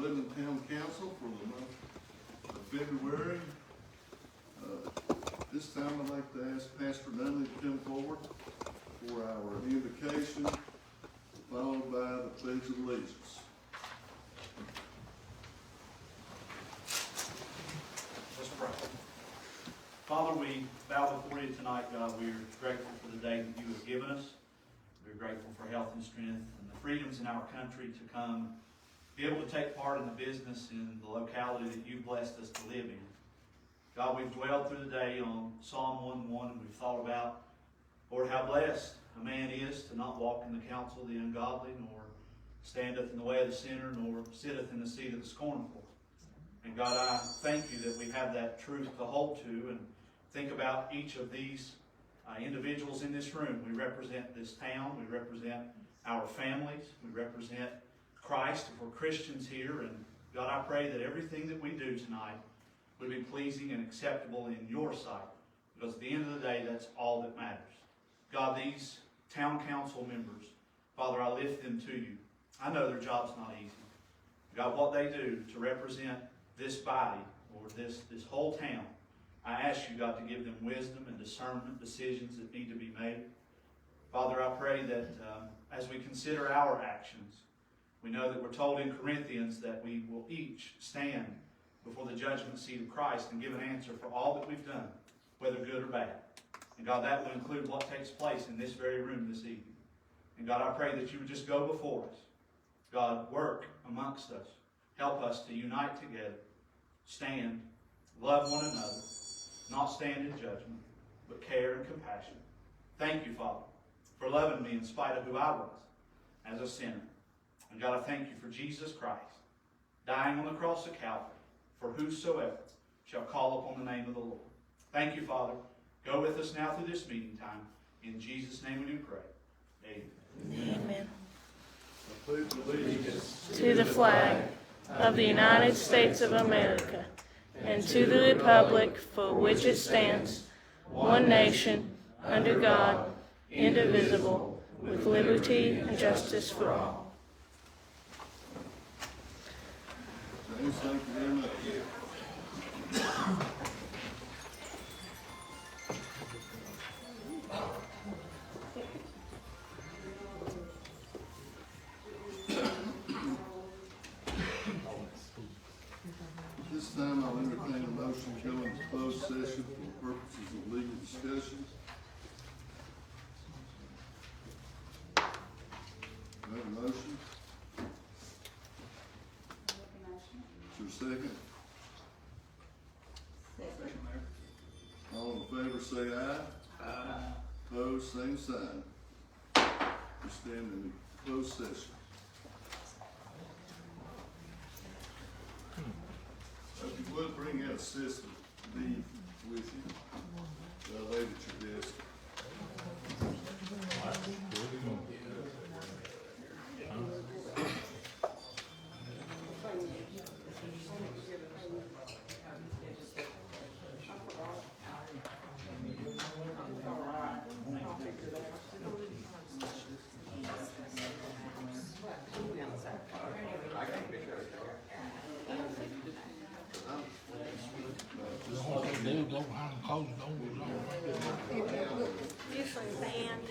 Lebanon Town Council for the month of February. This time I'd like to ask Pastor Nunley to come forward for our invocation, followed by the Pledge of Allegiance. Let's pray. Father, we bow before you tonight, God. We're grateful for the day that you have given us. We're grateful for health and strength and the freedoms in our country to come, be able to take part in the business in the locality that you've blessed us to live in. God, we've dwelled through the day on Psalm 1:1, and we've thought about, Lord, how blessed a man is to not walk in the counsel of the ungodly, nor standeth in the way of the sinner, nor sitteth in the seat of the scornful. And God, I thank you that we have that truth to hold to and think about each of these individuals in this room. We represent this town. We represent our families. We represent Christ if we're Christians here. And God, I pray that everything that we do tonight would be pleasing and acceptable in your sight. Because at the end of the day, that's all that matters. God, these town council members, Father, I lift them to you. I know their job's not easy. God, what they do to represent this body or this whole town, I ask you, God, to give them wisdom and discernment, decisions that need to be made. Father, I pray that as we consider our actions, we know that we're told in Corinthians that we will each stand before the judgment seat of Christ and give an answer for all that we've done, whether good or bad. And God, that will include what takes place in this very room this evening. And God, I pray that you would just go before us. God, work amongst us. Help us to unite together, stand, love one another, not stand in judgment, but care and compassion. Thank you, Father, for loving me in spite of who I was as a sinner. And God, I thank you for Jesus Christ, dying on the cross of Calvary, for whosoever shall call upon the name of the Lord. Thank you, Father. Go with us now through this meeting time. In Jesus' name we do pray. Amen. Amen. I pledge allegiance To the flag of the United States of America and to the republic for which it stands, one nation, under God, indivisible, with liberty and justice for all. James, thank you very much. This time I'll entertain a motion to go into closed session for purposes of legal discussions. Do I have a motion? Is there a second? Second, Mayor. All in favor say aye. Aye. Opposed, same sign. We stand in closed session. If you would bring that assistant leave with you, lay at your desk. They'll go behind the closed doors. Usually band.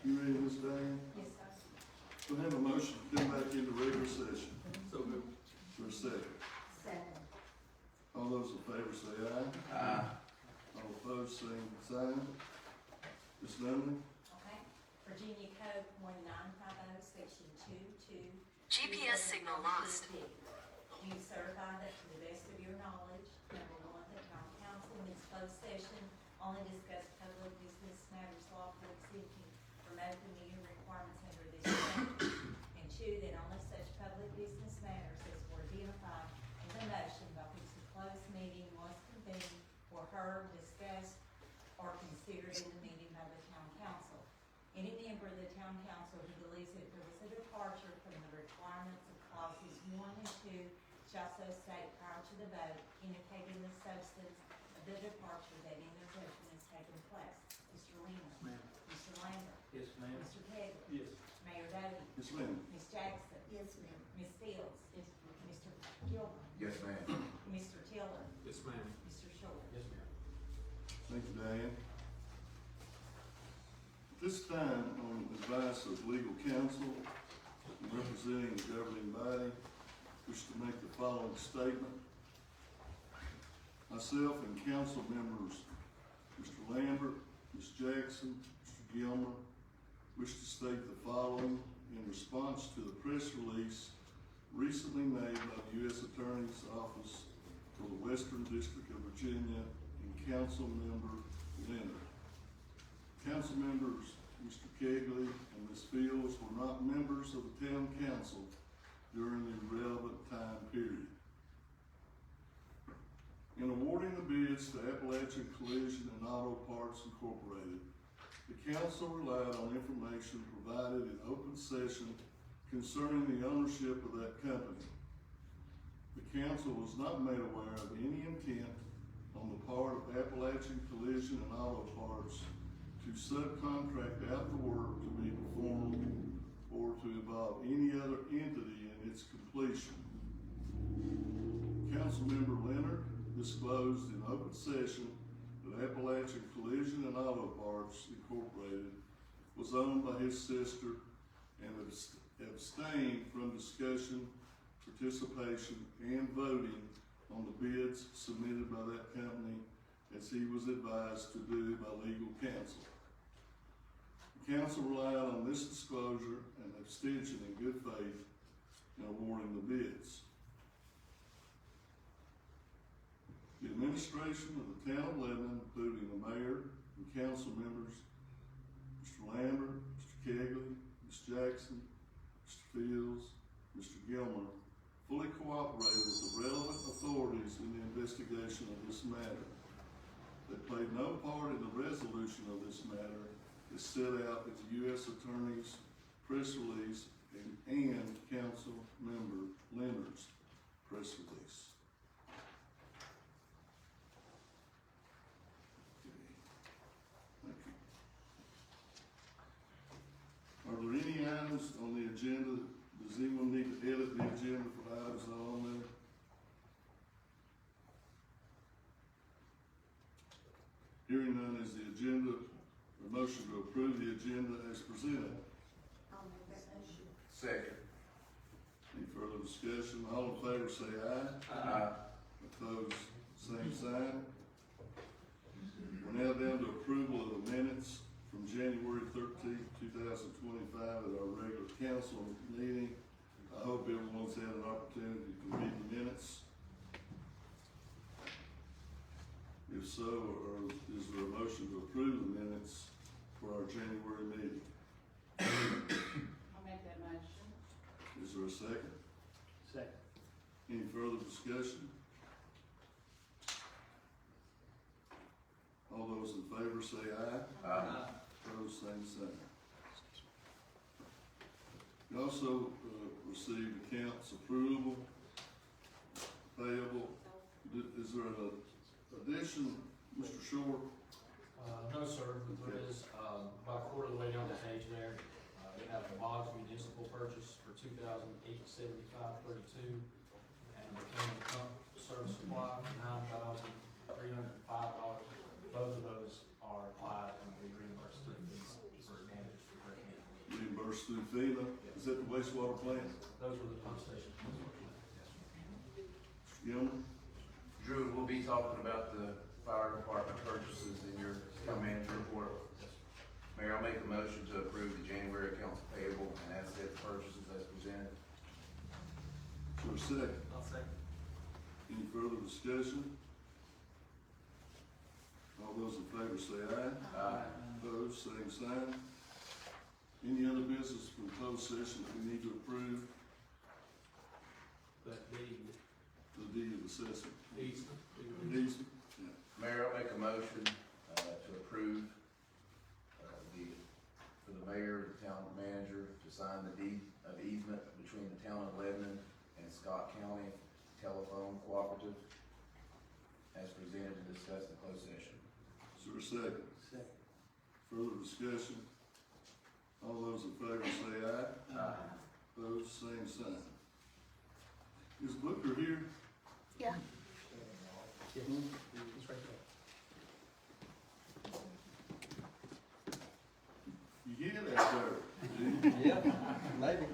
You ready, Ms. Diane? Yes, sir. We'll have a motion to come back into regular session. So moved. For a second. Second. All those in favor say aye. Aye. All opposed, same sign. Ms. Nunley? Okay. Virginia Code 1950, Section 22. GPS signal lost. Do you certify that to the best of your knowledge, number one, that town council in its closed session only discussed public business matters lawfully exempting from open meeting requirements under this chapter? And two, that only such public business matters as were identified in the motion by which the closed meeting was convened were heard, discussed, or considered in the meeting by the town council. Any member of the town council who believes that there was a departure from the requirements of clauses 1 and 2 shall so state prior to the vote, indicating the substance of the departure that in their judgment has taken place. Mr. Lehman. Ma'am. Mr. Lambert. Yes, ma'am. Mr. Kegley. Yes. Mayor Doty. Yes, ma'am. Ms. Jackson. Yes, ma'am. Ms. Fields. Yes, Mr. Gilman. Yes, ma'am. Mr. Tiller. Yes, ma'am. Mr. Short. Yes, ma'am. Thank you, Diane. At this time, on advice of legal counsel, and representing the governing body, wish to make the following statement. Myself and council members, Mr. Lambert, Ms. Jackson, Mr. Gilmer, wish to state the following in response to the press release recently made by the U.S. Attorney's Office for the Western District of Virginia and Council Member Leonard. Council members Mr. Kegley and Ms. Fields were not members of the town council during the relevant time period. In awarding the bids to Appalachian Collision and Auto Parts Incorporated, the council relied on information provided in open session concerning the ownership of that company. The council was not made aware of any intent on the part of Appalachian Collision and Auto Parts to subcontract out the work to be performed or to involve any other entity in its completion. Councilmember Leonard disclosed in open session that Appalachian Collision and Auto Parts Incorporated was owned by his sister and abstained from discussion, participation, and voting on the bids submitted by that company as he was advised to do by legal counsel. The council relied on this disclosure and abstention in good faith in awarding the bids. The administration of the town of Lebanon, including the mayor and council members, Mr. Lambert, Mr. Kegley, Ms. Jackson, Mr. Fields, Mr. Gilmer, fully cooperated with the relevant authorities in the investigation of this matter. They played no part in the resolution of this matter as set out in the U.S. Attorney's press release and council member Leonard's press release. Thank you. Are there any items on the agenda? Does anyone need to edit Hearing none, is the agenda, a motion to approve the agenda as presented. I'll make that motion. Second. Any further discussion? All in favor say aye. Aye. Opposed, same sign. We're now down to approval of the minutes from January 13th, 2025 at our regular council meeting. I hope everyone's had an opportunity to read the minutes. If so, or is there a motion to approve the minutes for our January meeting? I'll make that motion. Is there a second? Second. Any further discussion? All those in favor say aye. Aye. Opposed, same sign. We also received accounts approval, payable. Is there an addition, Mr. Short? No, sir, but there is, about a quarter of the way down the page there, we have a Boggs municipal purchase for $2,875.32, and the Canyon Pump Service Supply for $9,305. Both of those are applied and we reimburse through these for managers for breaking in. Reimbursed through FEMA. Is that the wastewater plant? Those were the pump stations. Mr. Gilman? Drew, we'll be talking about the fire department purchases in your town manager report. Mayor, I'll make a motion to approve the January accounts payable and asset purchases as presented. For a second. I'll second. Any further discussion? All those in favor say aye. Aye. Opposed, same sign. Any other business from closed session that we need to approve? But The deed of assessment. easement. Easement? Yeah. Mayor, I'll make a motion to approve for the mayor, the town manager, to sign the deed of easement between the town of Lebanon and Scott County Telephone Cooperative as presented and discussed in closed session. Is there a second? Second. Further discussion? All those in favor say aye. Aye. Opposed, same sign. Is Booker here? Yeah. Yes, it's right there. You get out there, do you? Yeah, maybe.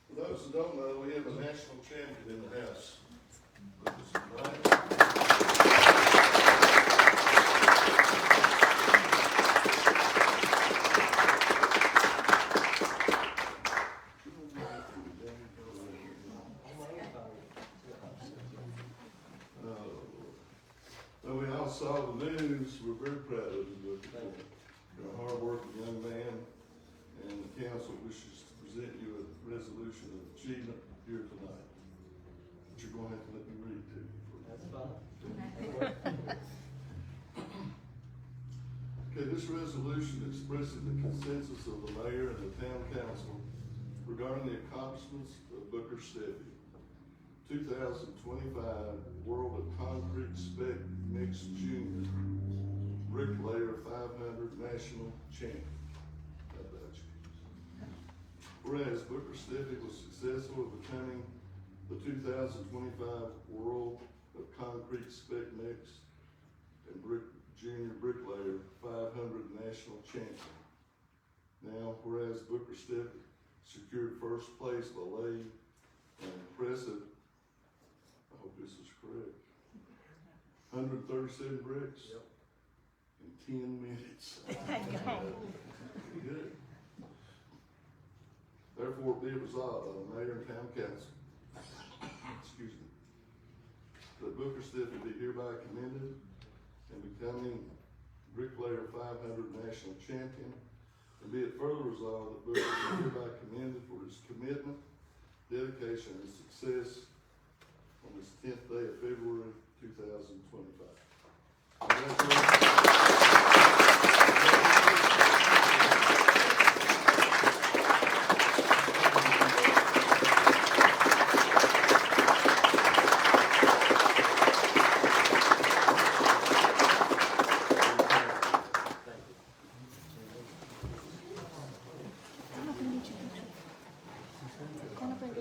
For those who don't know, we have a national champion in the house. So we all saw the news. We're very proud of you. You're a hard-working young man, and the council wishes to present you a resolution of achievement here tonight. But you're going to have to let me read to you. That's fine. Okay, this resolution expresses the consensus of the mayor and the town council regarding the accomplishments of Booker Steffi. 2025 World of Concrete Spec Mix Junior Bricklayer 500 National Champion. How about you? Whereas Booker Steffi was successful in becoming the 2025 World of Concrete Spec Mix and Junior Bricklayer 500 National Champion. Now, whereas Booker Steffi secured first place by laying an impressive, I hope this is correct, 137 bricks in 10 minutes. Good. Therefore, be it resolved by the mayor and town council, excuse me, that Booker Steffi be hereby commended in becoming Bricklayer 500 National Champion, and be it further resolved that Booker be hereby commended for his commitment, dedication, and success on this 10th day of February 2025.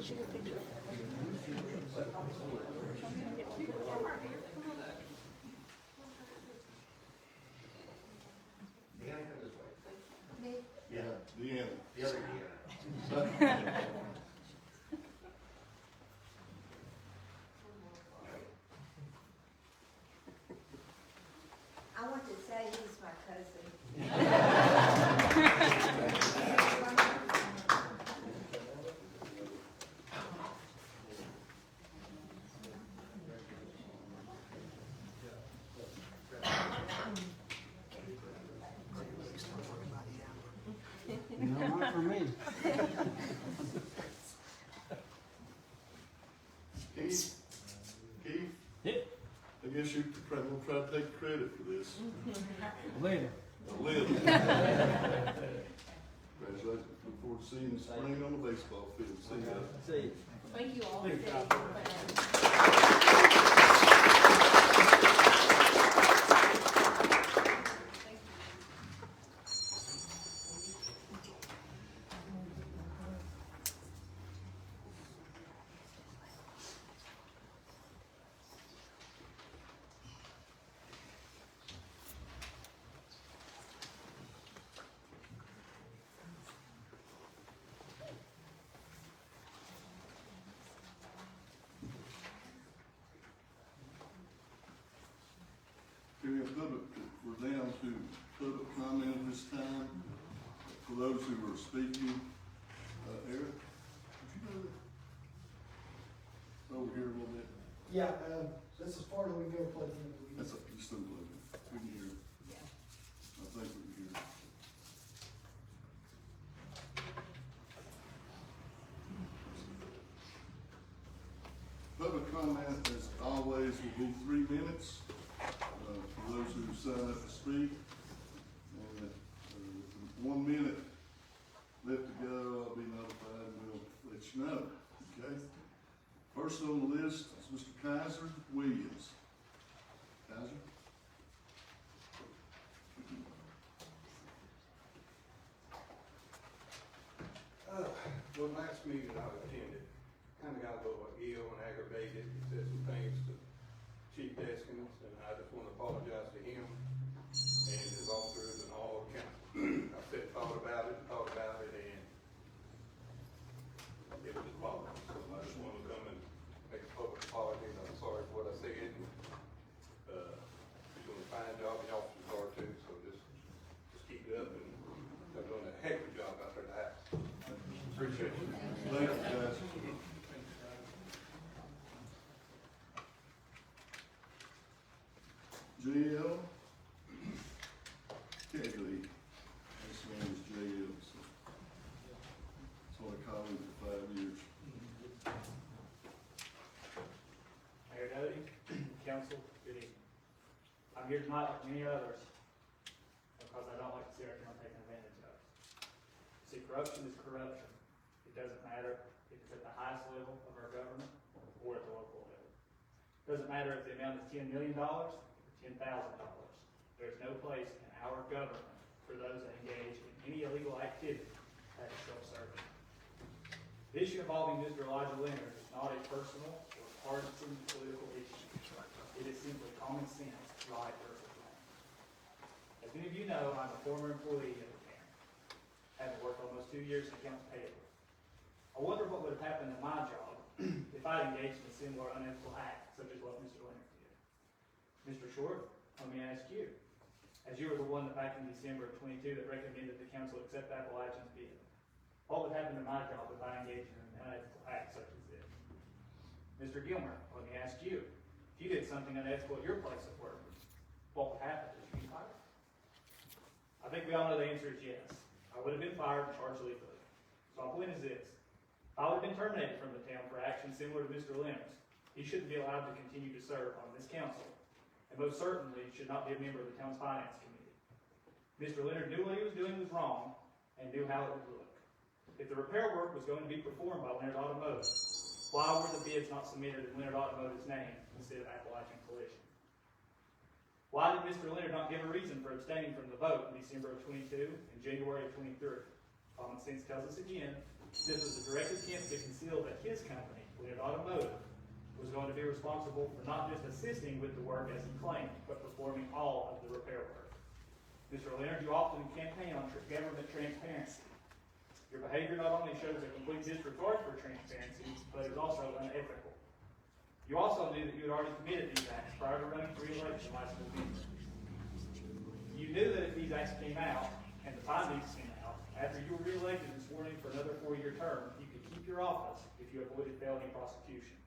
get you a picture. Yeah, Deanna. The other Deanna. I want to say he's my cousin. No, not for me. Keith? Keith? Yeah. I guess you're gonna try to take credit for this. Later. Lynn. Congratulations. Look forward to seeing you spring on the baseball field. See you. See you. Thank you all for Thank you. staying for that. Okay, we're down to public comment at this time. For those who are speaking, Eric, would you go over here a little bit? Yeah, that's as far as we go, plug in. That's up, just unplug it. We can hear it. I think we can hear it. Public comment, as always, will be 3 minutes, for those who sign up to speak. And, with 1 minute left to go, I'll be notified and we'll let you know, okay? First on the list is Mr. Kaiser Williams. Kaiser? Well, last meeting I attended, kinda got a little ill and aggravated, he said some things to Chief Deskins, and I just wanna apologize to him and his officers and all of council. I said, thought about it, and it was just bothering me, so I just wanna come and make a public apology, and I'm sorry for what I said. You're doing a fine job, the officers are too, so just keep it up, and they're doing a heck of a job out there at the house. Appreciate it. Thank you, guys. JL Kegley, this name is JL, so that's what I call him for 5 years. Mayor Doty, council, good evening. I'm here tonight like many others because I don't like to see our town taken advantage of. See, corruption is corruption. It doesn't matter if it's at the highest level of our government or at the local level. It doesn't matter if the amount is $10 million or $10,000. There's no place in our government for those that engage in any illegal activity that is self-serving. The issue involving Mr. Elijah Leonard is not a personal or partisan political issue. It is simply common sense, right versus wrong. As many of you know, I'm a former employee of the county, having worked almost 2 years in accounts payable. I wonder what would have happened in my job if I had engaged in a similar unethical act, such as what Mr. Leonard did. Mr. Short, let me ask you, as you were the one that back in December of 22 that recommended the council accept Appalachian's bid, what would happen to my job if I engaged in an unethical act such as this? Mr. Gilmer, let me ask you, if you did something unethical at your place of work, what would happen? Would you be fired? I think we all know the answer is yes. I would have been fired and charged legally. So my point is this. If I would have been terminated from the town for actions similar to Mr. Leonard's, he shouldn't be allowed to continue to serve on this council, and most certainly should not be a member of the town's finance committee. Mr. Leonard knew what he was doing was wrong and knew how it would look. If the repair work was going to be performed by Leonard Automotive, why were the bids not submitted in Leonard Automotive's name instead of Appalachian Collision? Why did Mr. Leonard not give a reason for abstaining from the vote in December of 22 and January of 23? Common sense tells us again, this was a direct attempt to conceal that his company, Leonard Automotive, was going to be responsible for not just assisting with the work as he claimed, but performing all of the repair work. Mr. Leonard, you often campaign on government transparency. Your behavior not only shows a complete disregard for transparency, but is also unethical. You also knew that you had already committed these acts prior to running for re-election last November. You knew that if these acts came out, and the findings came out, after you were re-elected and sworn in for another 4-year term, you could keep your office if you avoided felony prosecution.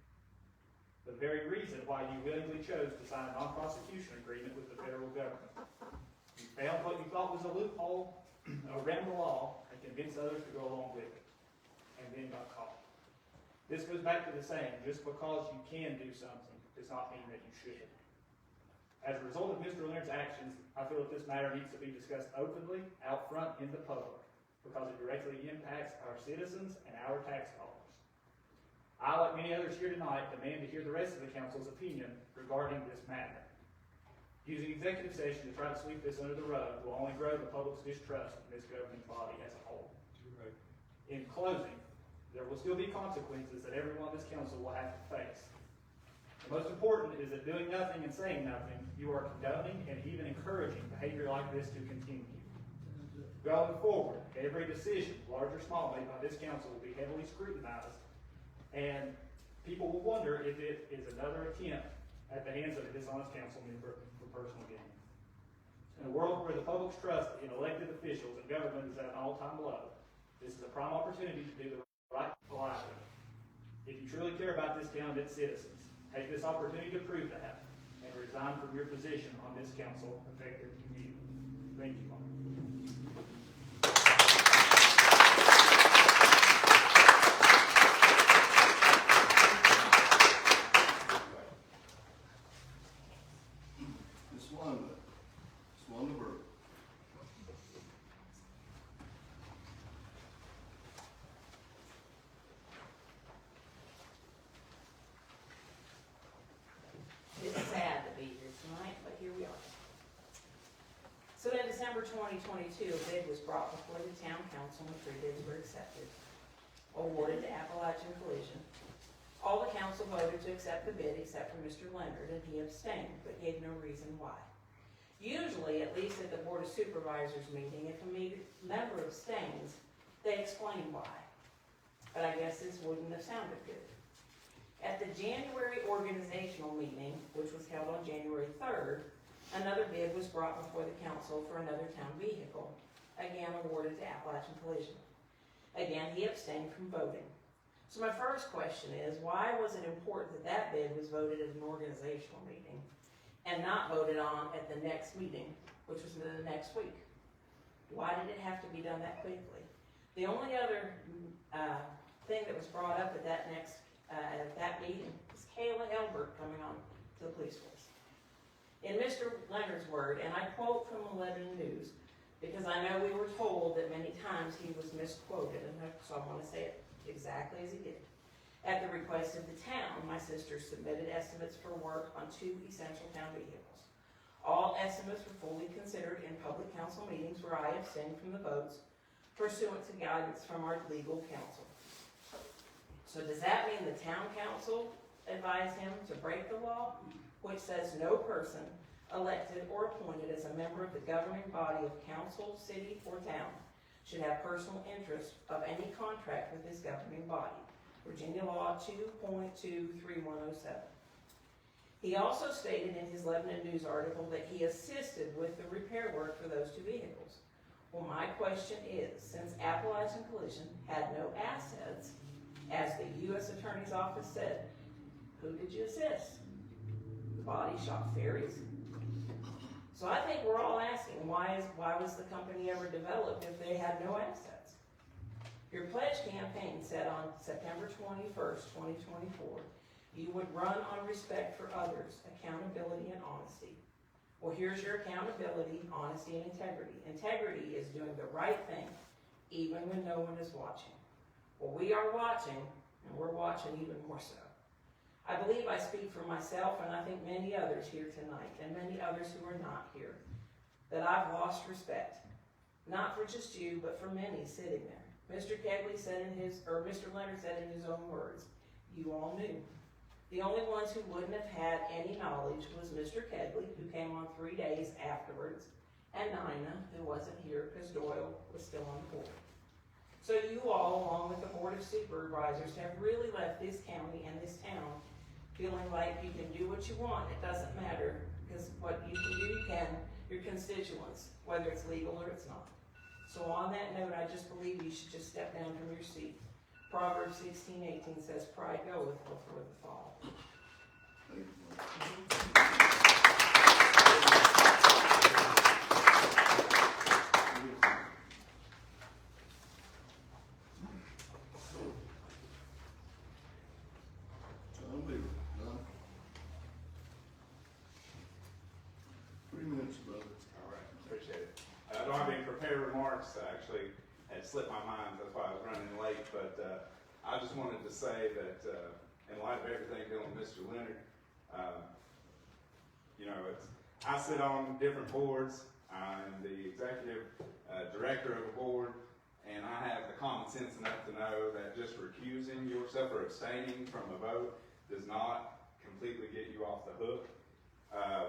The very reason why you willingly chose to sign a non-prosecution agreement with the federal government. You found what you thought was a loophole around the law and convinced others to go along with it, and then got caught. This goes back to the saying, just because you can do something does not mean that you should. As a result of Mr. Leonard's actions, I feel that this matter needs to be discussed openly, out front, in the public, because it directly impacts our citizens and our tax dollars. I, like many others here tonight, demand to hear the rest of the council's opinion regarding this matter. Using executive session to try to sweep this under the rug will only grow the public's distrust in this governing body as a whole. In closing, there will still be consequences that everyone on this council will have to face. The most important is that doing nothing and saying nothing, you are condoning and even encouraging behavior like this to continue. Going forward, every decision, large or small, made by this council will be heavily scrutinized, and people will wonder if it is another attempt at the hands of a dishonest council member for personal gain. In a world where the public's trust in elected officials and government is at an all-time low, this is a prime opportunity to do the right by it. If you truly care about this town and its citizens, take this opportunity to prove that and resign from your position on this council effective immediately. Thank you all. Ms. Wanda Burke. It's sad to be here tonight, but here we are. So in December 2022, a bid was brought before the town council and 3 bids were accepted, awarded to Appalachian Collision. All the council voted to accept the bid except for Mr. Leonard, and he abstained, but gave no reason why. Usually, at least at the Board of Supervisors meeting, if a member abstains, they explain why. But I guess this wouldn't have sounded good. At the January organizational meeting, which was held on January 3rd, another bid was brought before the council for another town vehicle, again awarded to Appalachian Collision. Again, he abstained from voting. So my first question is, why was it important that that bid was voted at an organizational meeting and not voted on at the next meeting, which was the next week? Why did it have to be done that quickly? The only other thing that was brought up at that meeting was Kayla Elbert coming on to the police force. In Mr. Leonard's word, and I quote from the Lebanon News, because I know we were told that many times he was misquoted, and so I want to say it exactly as he did. At the request of the town, my sister submitted estimates for work on 2 essential town vehicles. All estimates were fully considered in public council meetings where I abstained from the votes pursuant to guidance from our legal counsel. So does that mean the town council advised him to break the law, which says no person elected or appointed as a member of the governing body of council, city, or town should have personal interest of any contract with this governing body, Virginia Law 2.23107. He also stated in his Lebanon News article that he assisted with the repair work for those 2 vehicles. Well, my question is, since Appalachian Collision had no assets, as the U.S. Attorney's Office said, who did you assist? The body shop ferries? So I think we're all asking, why was the company ever developed if they had no assets? Your pledge campaign said on September 21st, 2024, you would run on respect for others, accountability, and honesty. Well, here's your accountability, honesty, and integrity. Integrity is doing the right thing, even when no one is watching. Well, we are watching, and we're watching even more so. I believe I speak for myself, and I think many others here tonight, and many others who are not here, that I've lost respect. Not for just you, but for many sitting there. Mr. Kegley said Mr. Leonard said in his own words, you all knew. The only ones who wouldn't have had any knowledge was Mr. Kegley, who came on 3 days afterwards, and Nina, who wasn't here because Doyle was still on board. So you all, along with the Board of Supervisors, have really left this county and this town feeling like you can do what you want. It doesn't matter, because what you can do, you can, your constituents, whether it's legal or it's not. So on that note, I just believe you should just step down from your seat. Proverbs 16:18 says, pride goeth before the fall. Thank you. John Beaver, John. 3 minutes, brother. All right, appreciate it. I don't have any prepared remarks. I actually had slipped my mind, that's why I was running late, but I just wanted to say that in light of everything dealing with Mr. Leonard, I sit on different boards. I'm the executive director of a board, and I have the common sense enough to know that just recusing yourself or abstaining from a vote does not completely get you off the hook.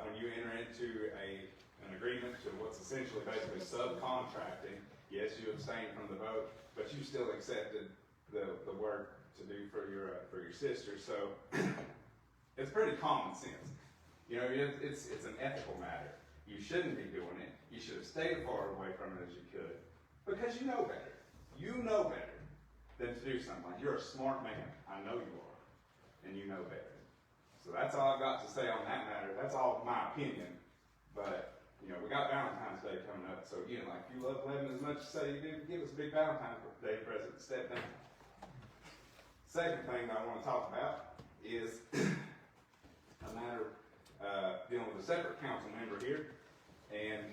When you enter into an agreement to what's essentially basically subcontracting, yes, you abstained from the vote, but you still accepted the work to do for your sister. So it's pretty common sense. It's an ethical matter. You shouldn't be doing it. You should have stayed as far away from it as you could, because you know better. You know better than to do something like. You're a smart man. I know you are, and you know better. So that's all I've got to say on that matter. That's all my opinion. But we got Valentine's Day coming up, so if you love Lebanon as much as say you do, give us a big Valentine's Day present. Step down. Second thing that I want to talk about is a matter dealing with a separate council member here, and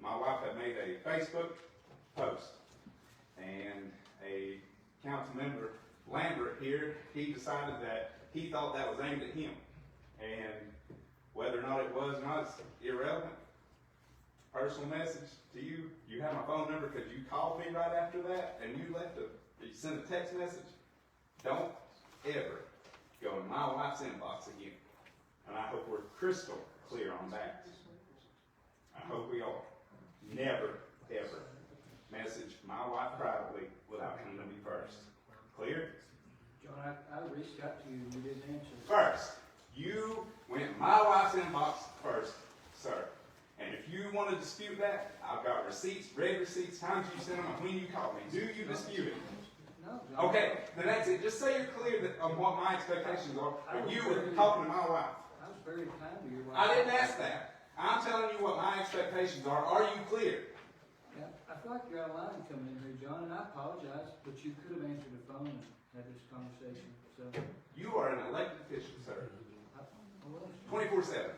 my wife had made a Facebook post, and a council member, Lambert here, he decided that he thought that was aimed at him, and whether or not it was not is irrelevant. Personal message to you. You have my phone number because you called me right after that, and you sent a text message. Don't ever go in my wife's inbox again. And I hope we're crystal clear on that. I hope we are. Never, ever message my wife privately without coming to me first. Clear? John, I reached out to you, you didn't answer. First. You went in my wife's inbox first, sir. And if you want to dispute that, I've got receipts, red receipts, times you sent them, and when you called me. Do you dispute it? No, John. Okay, then that's it. Just say you're clear on what my expectations are when you were talking to my wife. I was very kind to you. I didn't ask that. I'm telling you what my expectations are. Are you clear? Yeah, I feel like you're out of line coming in here, John, and I apologize, but you could have answered the phone and had this conversation. So You are an elected official, sir. 24/7.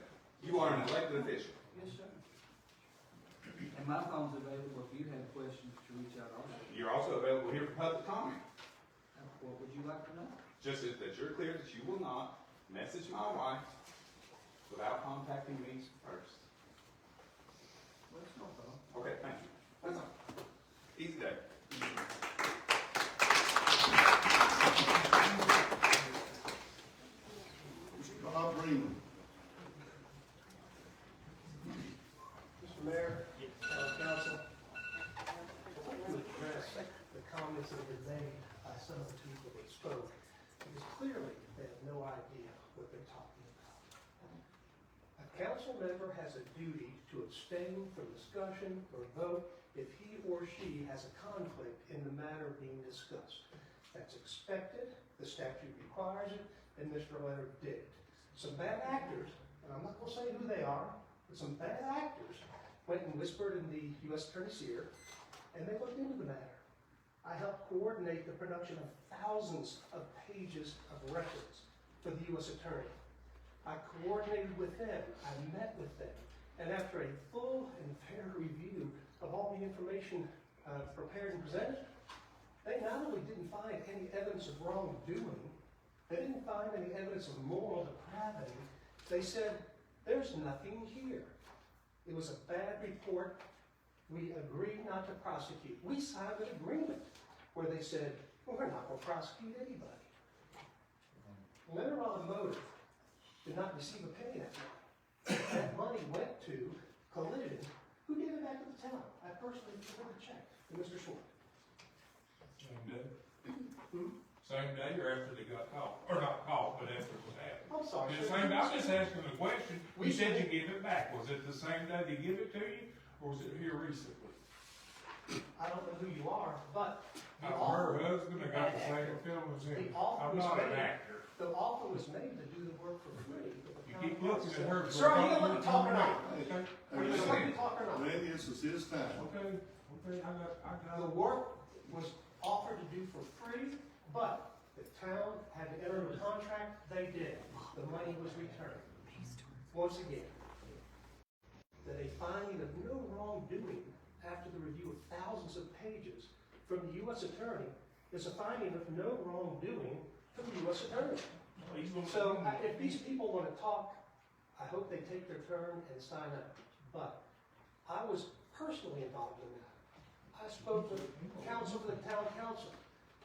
You are an elected official. Yes, sir. And my phone's available if you have questions to reach out also. You're also available here for public comment. What would you like to know? Just that you're clear that you will not message my wife without contacting me first. Well, it's no problem. Okay, thank you. That's all. Easy day. Mr. Bob Freeman. Mr. Mayor, Council, I'd like to address the comments that were made by some of the people that spoke, because clearly they have no idea what they're talking about. A council member has a duty to abstain from discussion or vote if he or she has a conflict in the matter being discussed. That's expected, the statute requires it, and Mr. Leonard did it. Some bad actors, and I'm not going to say who they are, but some bad actors went and whispered in the U.S. Attorney's ear, and they looked into the matter. I helped coordinate the production of thousands of pages of records for the U.S. Attorney. I coordinated with them, I met with them, and after a full and fair review of all the information prepared and presented, they not only didn't find any evidence of wrongdoing, they didn't find any evidence of moral depravity. They said, there's nothing here. It was a bad report, We agreed not to prosecute. We signed an agreement where they said, well, we're not going to prosecute anybody. Leonard Automotive did not receive a penny that money. That money went to Collision, who gave it back to the town. I personally delivered a check to Mr. Schwartz. Same day? Same day or after they got caught? Or not caught, but after it was happened? I'm sorry. The same, I'm just asking the question. You said you gave it back. Was it the same day they give it to you, or was it here recently? I don't know who you are, but the Her offer, husband, I got the same feeling as him. the offer I'm was not an made. actor. The offer was made to do the work for free. but the You town keep looking council at her. said, Sir, are you gonna let me talk or not? Hey, Are you gonna let me talk or not? Randy, this is his time. Okay, I got The it. work was offered to do for free, but the town had to enter into a contract. They did. The money was returned. Once again, that a finding of no wrongdoing after the review of thousands of pages from the U.S. Attorney is a finding of no wrongdoing from the U.S. Attorney. So if these people want to talk, I hope they take their turn and sign up. But I was personally involved in that. I spoke with counsel for the town council.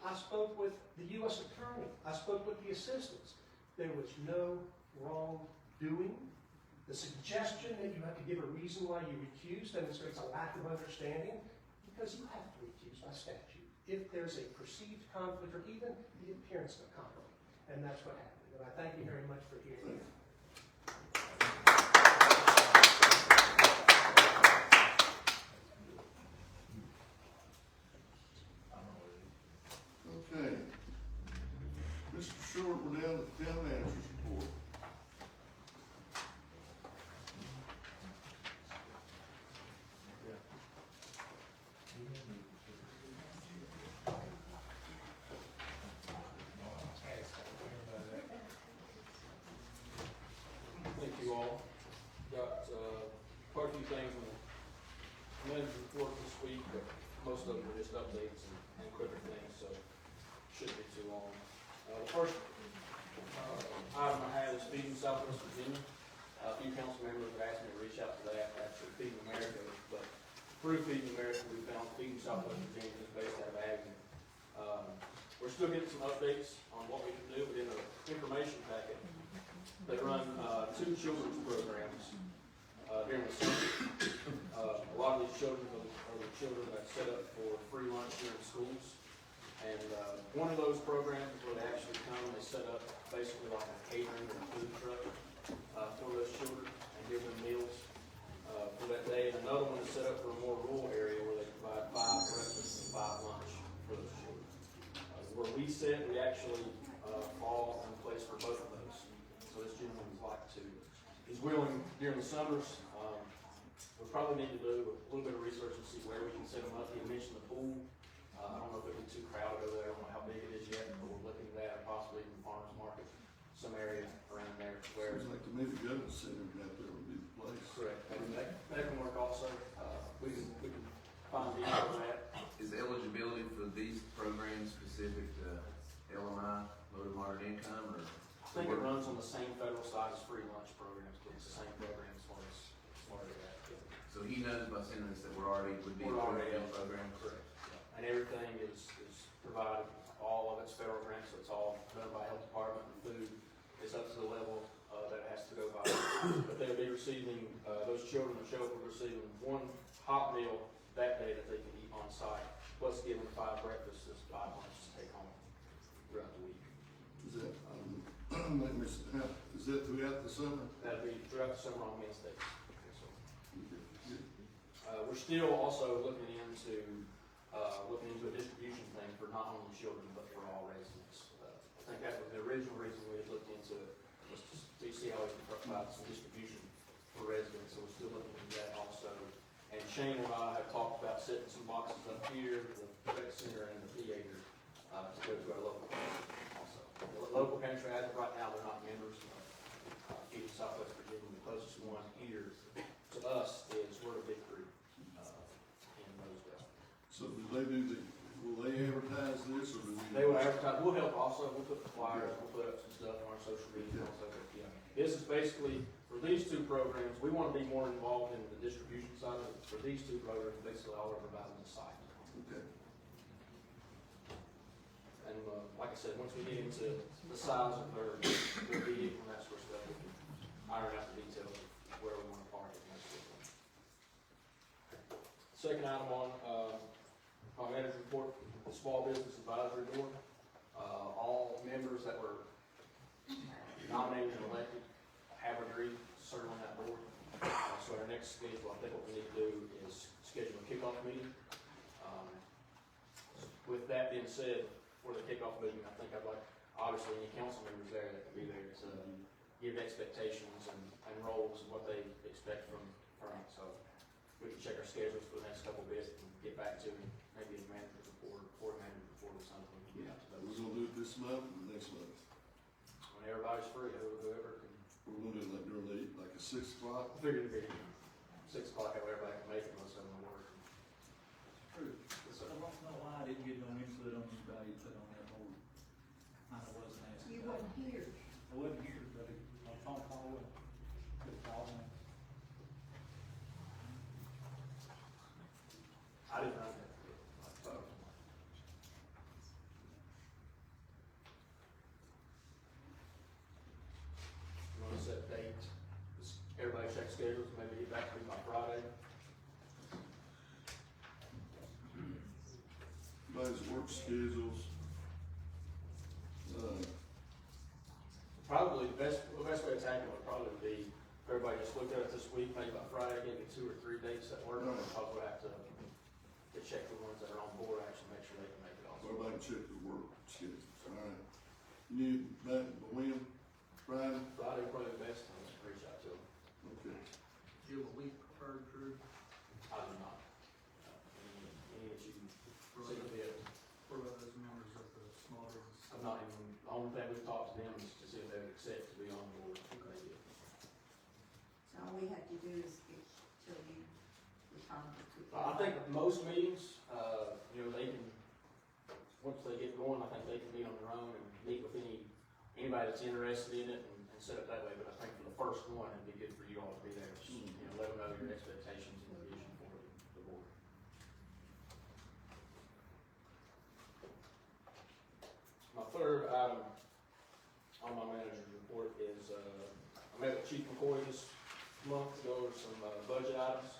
I spoke with the U.S. Attorney. I spoke with the assistants. There was no wrongdoing. The suggestion that you have to give a reason why you recuse demonstrates a lack of understanding, because you have to recuse by statute if there's a perceived conflict or even the appearance of a conflict. And that's what happened. And I thank you very much for hearing me. Okay. Mr. Short, we're down to the town manager's report. Thank you all. Got, quite a few things in the manager's report this week, but most of them are just updates and quicker things, so shouldn't be too long. The first, item I have is Feeding Southwest Virginia. A few council members have asked me to reach out to that after Feeding America, but through Feeding America, we found Feeding Southwest Virginia is based out of Agnew. We're still getting some updates on what we can do, but in the information packet, they run, 2 children's programs, during the summer. A lot of these children are the children that set up for free lunch during schools. And, one of those programs where they actually come, they set up basically like a catering or food truck, for those children and give them meals, for that day. And another one is set up for a more rural area where they provide 5 breakfast and 5 lunch for those children. Where we sit, we actually, fall in place for both of those. So this gentleman he's willing during the summers. We probably need to do a little bit of research and see where we can set them up. He mentioned the pool. I don't know if it would be too crowded over there. I don't know how big it is yet, but we're looking at that, possibly in the farmer's market, some area around there where. Seems like to me the government center out there would be the place. Correct. That can work also. We can find details on that. Is the eligibility for these programs specific to LMI, low to moderate income, or? I think it runs on the same federal side as free lunch programs, but it's the same program as far as that. So he knows by sending us that would be We're already in in the program. Correct. And everything is provided, all of it's federal grants, so it's all done by health department and food. It's up to the level, that it has to go by. But they'll be receiving, those children that show up will be receiving 1 hot meal that day that they can eat on site, plus given 5 breakfasts, 5 lunches to take home throughout the week. Is that, is that throughout the summer? That'll be throughout the summer on Wednesdays. We're still also looking into a distribution thing for not only children, but for all residents. I think that was the original reason we had looked into it, was to see how we can provide some distribution for residents, so we're still looking into that also. And Shane and I have talked about setting some boxes up here, the rec center and the theater, to go to our local pantry also. The local pantry, as of right now, they're not members of Feeding Southwest Virginia. The closest one here to us is we're a Big Creek in Roseville. So do they will they advertise advertise this, or do we? They will advertise, we'll help also, we'll put the flyers, we'll put up some stuff on our social media and stuff, yeah. This is basically, for these two programs, we wanna be more involved in the distribution side of it. For these two programs, basically all we're providing is site. Okay. And, like I said, once we get into the size of their vehicle and that sort of stuff, we can iron out the details of where we wanna park it and that sort of thing. Second item on, my manager's report, the Small Business Advisory Board. All members that were nominated and elected have agreed to serve on that board. So our next schedule, I think what we need to do is schedule a kickoff meeting. With that being said, for the kickoff meeting, I think I'd like, obviously, any council members there that can be there to give expectations and roles and what they expect from it. So we can check our schedules for the next couple of bits and get back to maybe a manager's report, or a manager's report or something. We can get out to We're those. gonna do it this month or next month? When everybody's free, whoever can. We're gonna do it like during the, like at 6 o'clock? I figured it'd be 6 o'clock, how everybody can make it, most of them will work. True. So I don't know why I didn't get no input on anybody put on that board. I wasn't asking. You weren't here. I wasn't here, but my phone call went. Could call me. I didn't know that. You want to set a date? Just everybody check schedules, maybe get back to me by Friday. Everybody's work schedules. Probably the best way to tackle it would probably be, if everybody just look at it this week, maybe by Friday, give me 2 or 3 dates that work, and probably we'll have to check the ones that are on board, actually make sure they can make it also. Everybody check the work schedules, all right? You need that when? Friday? Friday would probably be the best time to reach out to them. Okay. Do a week preferred, Drew, I do not. Any that you see fit. for those members of the small business? I'm not even, the only thing we've talked to them is to see if they would accept to be on board. So all we have to do is tell you the time. I think that most meetings, they can, once they get going, I think they can meet on their own and meet with anybody that's interested in it and set it that way. But I think for the first one, it'd be good for you all to be there, just, let them know your expectations and the vision for the board. My third item on my manager's report is, I met with Chief McCoy this month to go over some budget items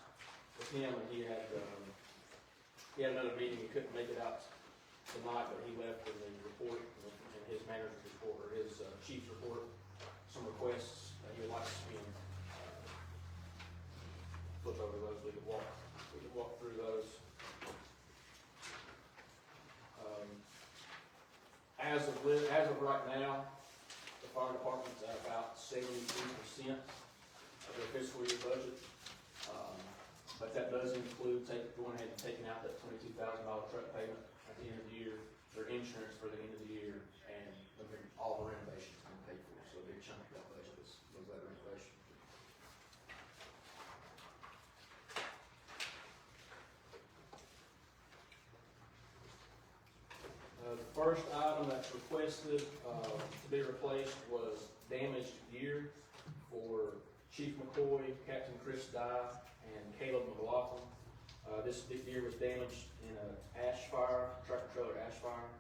with him, and he had another meeting. He couldn't make it out tonight, but he left in the report, in his manager's report, or his chief's report, some requests that he would like to see him flip over those. We could walk through those. As of right now, the fire department's at about 72% of their fiscal year budget. But that does include going ahead and taking out that $22,000 truck payment at the end of the year, their insurance for the end of the year, and all the renovations been paid for. So a big chunk of that budget was that renovation. The first item that's requested to be replaced was damaged gear for Chief McCoy, Captain Chris Dye, and Caleb McLaughlin. This gear was damaged in an ash fire, tractor trailer ash fire.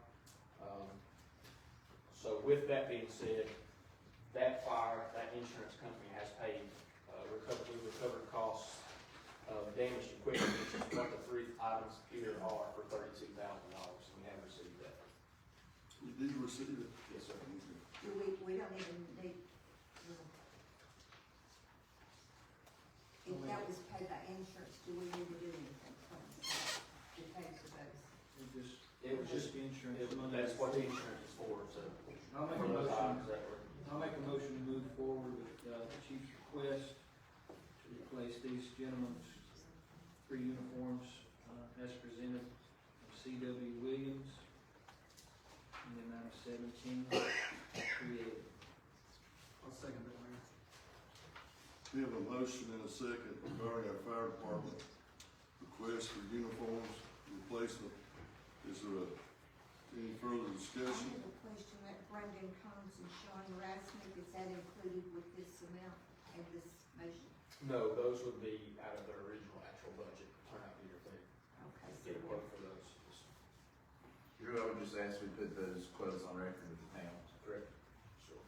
So with that being said, that fire, that insurance company has paid, recovered costs of damaged equipment, which is what the 3 items here are, for $32,000. We have received that. You did receive it? Yes, sir. We don't even need, if that was paid by insurance, do we need to do anything to pay for those? It was just insurance. That's what the insurance is for, so. I'll make a for those motion. items that were. I'll make a motion to move forward with the chief's request to replace these gentlemen's 3 uniforms as presented from C.W. Williams in the amount of $17,380. I'll second that, Mayor. We have a motion and a second regarding our fire department request for uniforms replacement. Is there a Any further I discussion? have a question, that Brendan Combs and Sean Rasmussen, is that included with this amount and this motion? No, those would be out of their original actual budget, turnout gear, if they Okay, so get a quote for those. Drew, I would just ask we put those quotes on record with the town. Correct. Sure.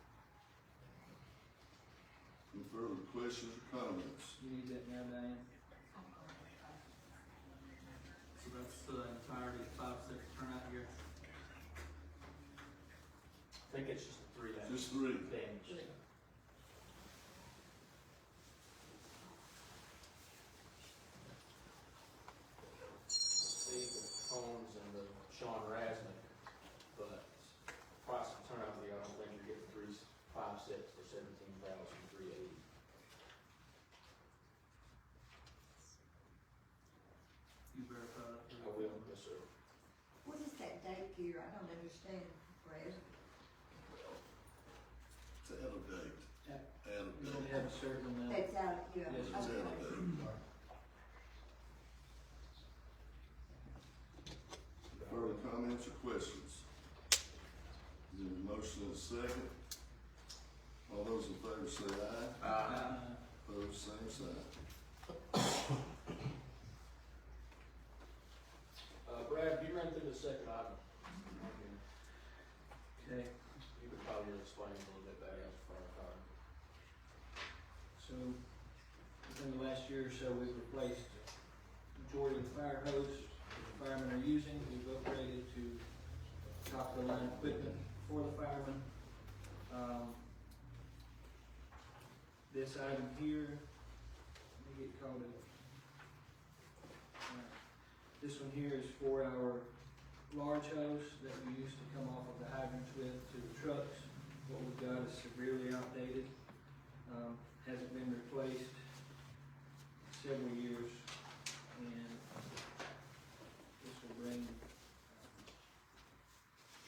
Any further questions or comments? You need that now, Diane? So that's the entirety of 5, 6 turnout gear? I think it's just the three that Just three. damaged. Steve Holmes and the Sean Rasnick, but price of turnout gear, I don't think you get the 3, 5 sets for $17,380. You verify that? I will, yes, sir. what is that date gear? I don't understand, Brad. It's out of date. Yeah. Out of You only date. have a certain amount. That's out, yeah. Yes, It's out of Okay. date. Further comments or questions? Is there a motion and a second? All those in favor say aye. Opposed, same sign. Brad, do you run through the second item? Okay, You could probably explain a little bit better as a firefighter. so within the last year or so, we've replaced the majority of the fire hose that the firemen are using. We've upgraded to top of the line equipment for the firemen. This item here, let me get caught up. Alright. This one here is for our large hose that we used to come off of the hydrants with to the trucks. What we've got is severely outdated, hasn't been replaced several years, and this will bring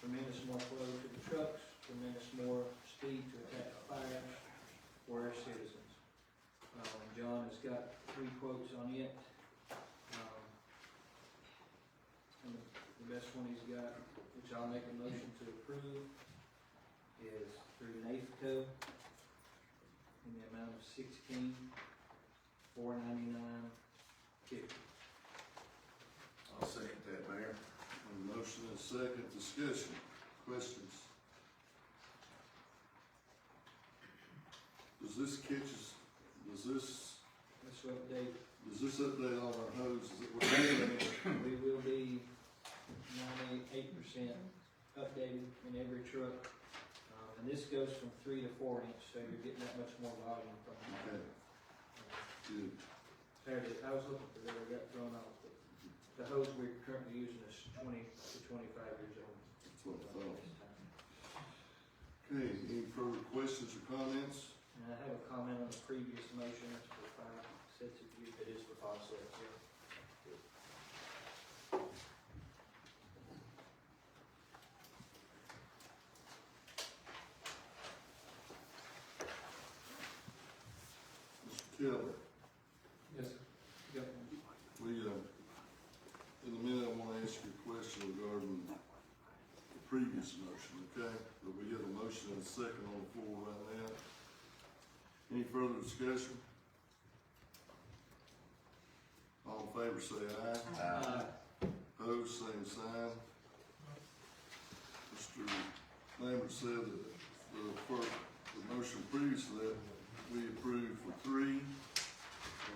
tremendous more flow to the trucks, tremendous more speed to attack the fire for our citizens. John has got 3 quotes on it. And the best one he's got, which I'll make a motion to approve, is through NAFCO in the amount of $16,499.50. I'll second that, Mayor. A motion and a second, discussion, questions? Does this This will update, update all our hoses that we're doing? we will be 98% updated in every truck. And this goes from 3 to 4 inch, so you're getting that much more volume from it. Okay, good. I was looking for that, I got thrown off. But the hose we're currently using is 20 to 25 years old. That's what I thought. Okay, any further questions or comments? And I have a comment on the previous motion, it's for 5 sets of gear. It is for 5 sets, yeah. Mr. Taylor, Yes, sir. Go. in a minute, I want to ask you a question regarding the previous motion, okay? But we have a motion and a second on the floor right now. Any further discussion? All in favor say aye. Opposed, same sign. Mr. Lambert said that the motion previous to that, we approved for 3, and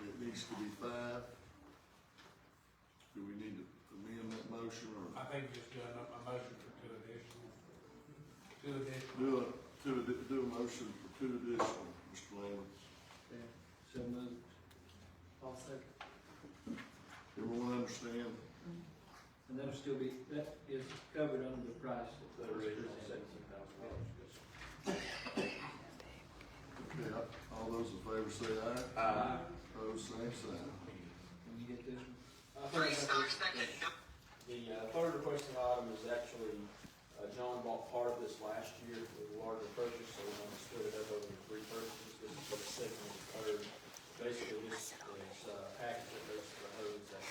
it needs to be 5. Do we need to amend that motion, or I think just doing up my motion for 2 additional. 2 additional. do a motion for 2 additional, Mr. Lambert? Okay, so moved. I'll second. Everyone understand? And that'll still be, that is covered under the price that The was original presented. $17,000. Okay, all those in favor say aye. Opposed, same sign. Can you get this one? The third requesting item is actually, John bought part of this last year with a larger purchase, so we're gonna split it up over 3 purchases. This is for the second and third. Basically, this is a package that goes to the hose that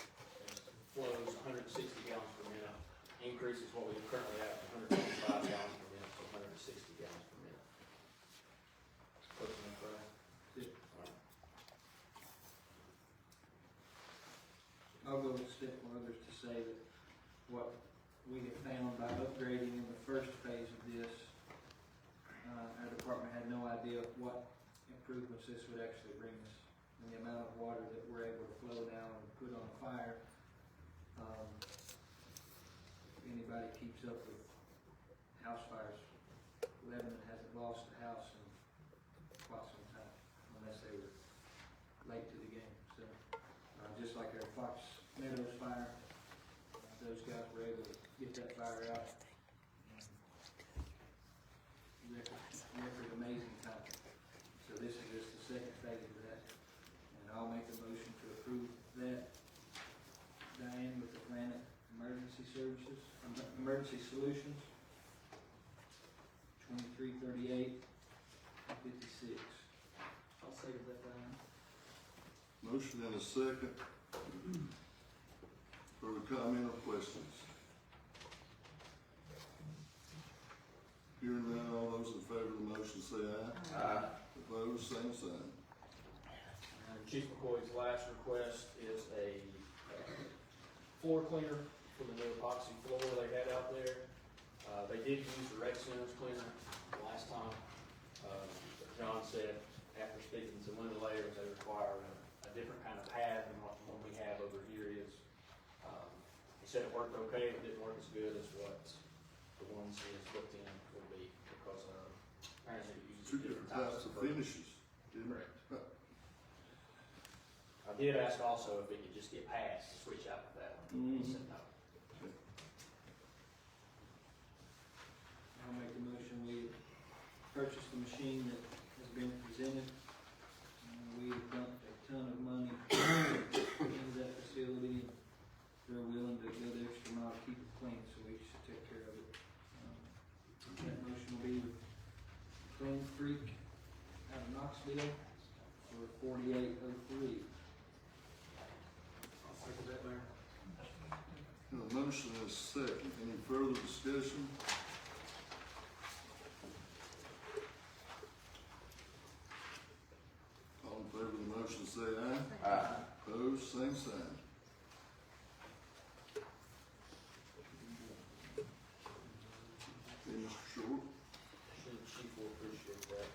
flows 160 gallons per minute, decreases what we currently have from 125 gallons per minute to 160 gallons per minute. Close enough, right? Yeah. All right. I'll go a step further to say that what we have found by upgrading in the first phase of this, our department had no idea what improvements this would actually bring us. And the amount of water that we're able to flow now and put on a fire. If anybody keeps up with house fires, Lebanon hasn't lost a house in quite some time, unless they were late to the game. So, just like our Fox Meadows fire, those guys were able to get that fire out. Record amazing time. So this is just the second phase of that. And I'll make a motion to approve that. Diane with Atlantic Emergency Services, Emergency Solutions, 2338-56. I'll second that, Diane. Motion and a second. Further comment or questions? Hearing none, all those in favor of the motion say aye. Aye. Opposed, same sign. And Chief McCoy's last request is a floor cleaner for the new epoxy floor they had out there. They did use the Rec Center's cleaner last time. John said, after speaking to Linda Layers, they require a different kind of pad than what one we have over here is. He said it worked okay, but didn't work as good as what the ones he has looked in will be, because apparently it uses Two different types of finishes. Correct. I did ask also if it could just get passed to switch out with that one. He said no. I'll make a motion, we purchase the machine that has been presented. We have dumped a ton of money into that facility. They're willing to go the extra mile to keep it clean, so we should take care of it. That motion will be with Clean Creek out of Knoxville for $48.03. I'll second that, Mayor. A motion and a second. Any further discussion? All in favor of the motion say aye. Aye. Opposed, same sign. Okay, Mr. Short. Chief will appreciate that.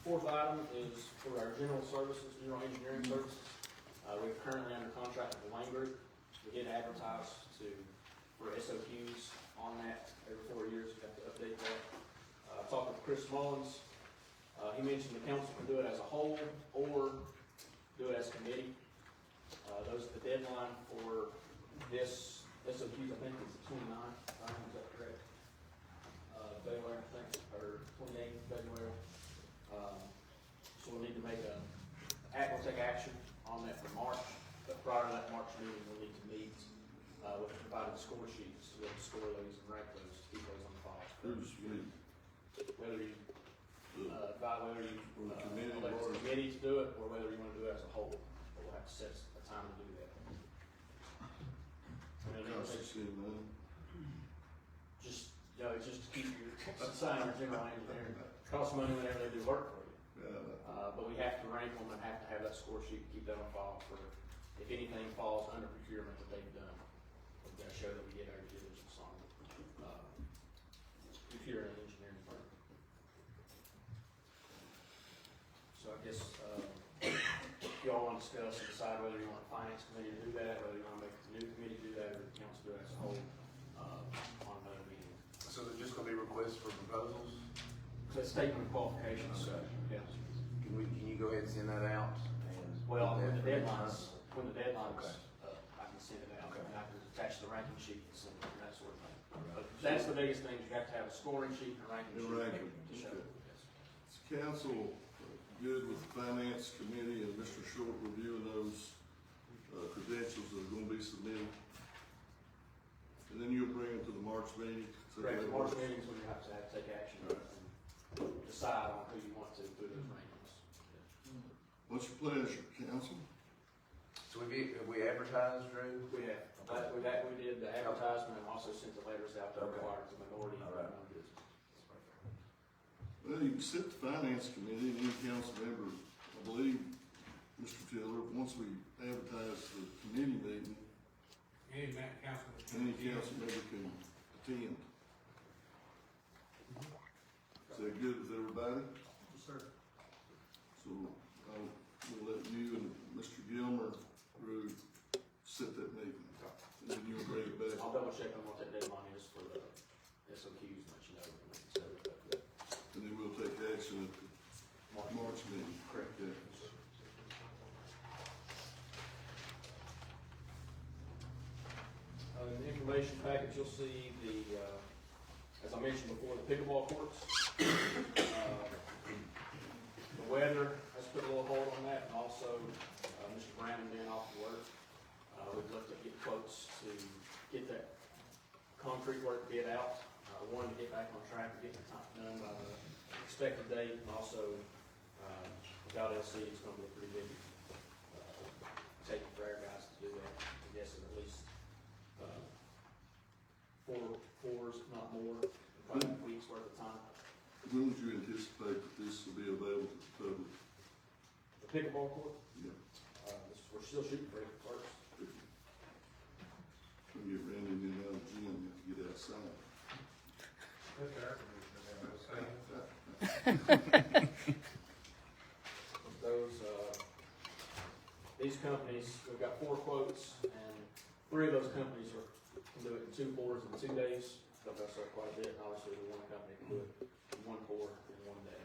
Fourth item is for our general services, general engineering services. We're currently under contract with the Wayne Group. We did advertise for SOQs on that every 4 years. We have to update that. Talked with Chris Mullins. He mentioned the council can do it as a whole or do it as a committee. Those are the deadline for this SOQs, I think it's the 29th. Is that correct? February, I think, or 28th February. So we'll need to we'll take action on that for March, but prior to that March meeting, we'll need to meet, with the provided score sheets, to be able to score those and rank those, to keep those on file. Who's we? Whether you, elect committee a or- committee to do it, or whether you wanna do it as a whole, but we'll have to set a time to do that. And then Costs us any money. just to keep your, assign your general engineer, costs money whenever they do work for you. Yeah. But we have to rank them and have to have that score sheet to keep that on file for, if anything falls under procurement that they've done. We've got to show that we get our due diligence on, computer and engineering firm. So I guess, if y'all want to discuss and decide whether you want the finance committee to do that, whether you want to make the new committee do that, or the council do it as a whole, on another meeting. So they're just gonna be requests for proposals? So it's statement of qualifications, so, yeah. Can you go ahead and send that out? Well, when the Okay. deadline's, I can send it out, and I can attach the ranking sheets and that sort of thing. But that's the biggest thing, you have to have a scoring sheet and a ranking And sheet. ranking, To show. okay. Yes. Is council good with the finance committee and Mr. Short reviewing those credentials that are gonna be submitted? And then you'll bring them to the March meeting? So Correct, that the March works? meetings when you have to take action and decide on who you want to through those rankings. What's your pleasure, council? So we advertised, Drew? We have, we did, the advertisement and also sent the letters out to Okay. require the minority All right. owned business. Well, you can sit the finance committee and any council member, I believe, Mr. Tiller, once we advertise the committee meeting, Any council. any council member can attend. Is that good with everybody? Yes, sir. So, we'll let you and Mr. Gilmer, Drew, set that meeting. And then you'll bring it back. I'll double check on what that deadline is for the SOQs, and let you know. when we can set it up. And then we'll take action at the March meeting. Correct. Yeah. In the information package, you'll see the, as I mentioned before, the pickleball courts. The weather has put a little hold on that, and also, Mr. Brandon being off of work. We'd look to get quotes to get that concrete work bid out. One, to get back on track and get the time done by the expected date, and also, without LC, it's gonna be a pretty big, taking for our guys to do that. I guess at least, 4 hours, if not more, probably a week's worth of time. When would you anticipate that this will be available to the public? The pickleball court, Yeah. we're still shooting for April first. When you get Randy and then out of the gym, you have to get outside. That's our Those, these companies, we've got 4 quotes, and 3 of those companies can do it in 2 pours in 2 days. So that's quite a bit, and obviously the one company can do it in 1 pour in 1 day.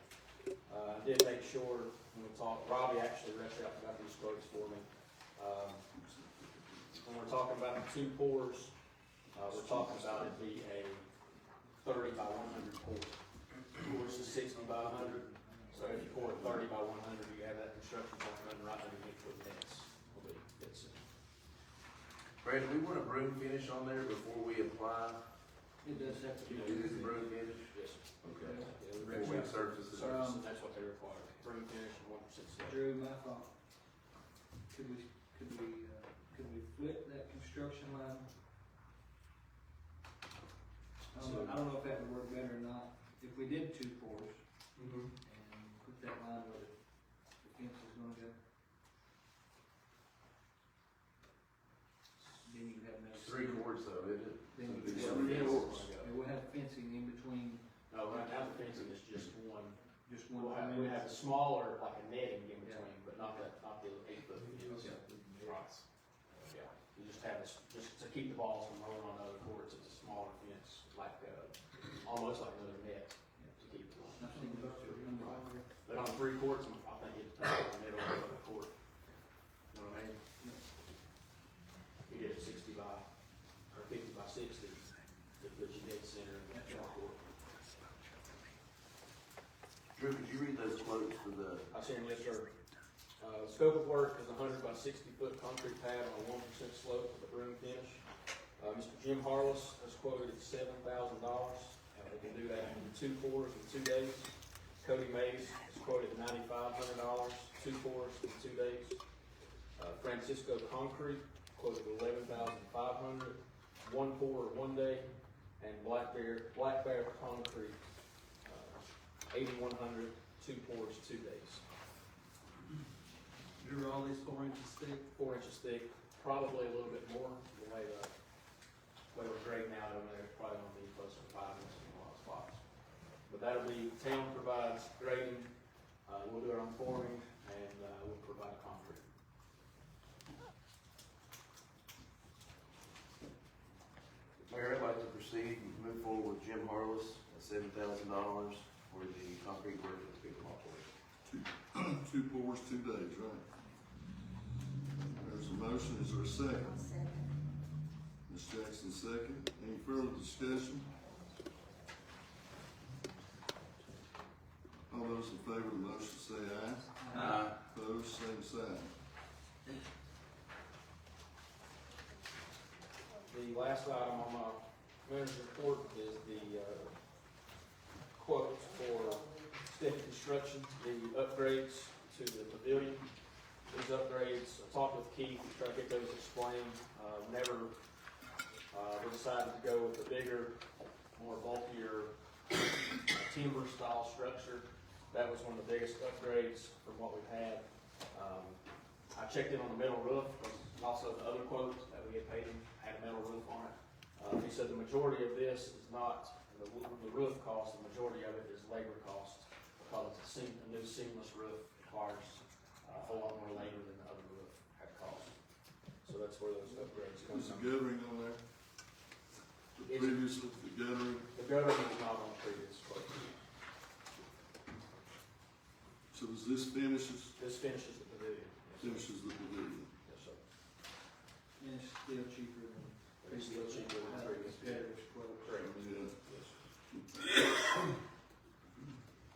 I did make sure when we talked, Robbie actually rushed out and got these quotes for me. When we're talking about the 2 pours, we're talking about it be a 30 by 100 pour. Pours is 60 by 100. So if you pour it 30 by 100, you have that construction point running right underneath the nets. Brad, do we want a broom finish on there before we apply? It does have to be. It is a broom finish? Yes, sir. Okay. Yeah, Before we surface it. and that's what they require. Broom finish and 1% slab. Drew, my thought, could we flip that construction line? I don't know if that would work better or not. If we did 2 pours and put that line where the fence is gonna go. Then you have no. 3 quarts though, isn't it? Then So you it's have 3 fence- quarts. We'll have fencing in between, No, right now the fencing is just one. just one. We have a smaller, like a netting in between, but not the 8-foot fence. Okay. Right. Yeah, you just have this, just to keep the balls from rolling on other courts, it's a smaller fence, like, almost like another net to keep it on. I've seen those two. But on 3 courts, I think it's the middle of the court. You know what I mean? You did 60 by, or 50 by 60, that puts you dead center in that court. Drew, could you read those quotes for the, I see them, yes, sir. Scope of work is 100 by 60 foot concrete pad on a 1% slope with a broom finish. Mr. Jim Harless has quoted at $7,000. They can do that in 2 pours in 2 days. Cody Mays is quoted at $9,500, 2 pours in 2 days. Francisco Concrete quoted $11,500, 1 pour 1 day. And Black Bear Concrete, 8,100, 2 pours 2 days. Drew, all these 4 inches thick? 4 inches thick, probably a little bit more. The way we're grading out over there, it's probably gonna be closer to 5 inches in a lot of spots. But that'll be, town provides grading, we'll do our own pouring, and, we'll provide concrete. Mayor, I'd like to proceed and move forward with Jim Harless at $7,000 for the concrete work at the pickleball court. 2 pours, 2 days, right? There's a motion, is there a second? I'll second. Ms. Jackson, second. Any further discussion? All those in favor of the motion say aye. Aye. Opposed, same sign. The last item on my manager's report is the, quotes for Stiffy Construction, the upgrades to the pavilion. These upgrades, I talked with Keith, to try to get those explained. Whenever decided to go with a bigger, more bulkier timber style structure. That was one of the biggest upgrades from what we've had. I checked in on the metal roof, and also the other quote that we had paid him had a metal roof on it. He said the majority of this is not the roof cost, the majority of it is labor cost, because it's a new seamless roof requires a whole lot more labor than the other roof had cost. So that's where those upgrades come Is the from. guttering on there? The previously, the guttering, The guttering is not on the previous quote. so does this finishes This finishes the pavilion. the pavilion? Yes, sir. And it's still cheaper than. It's still cheaper than the previous. Competitive quote. Correct. Yeah. Yes.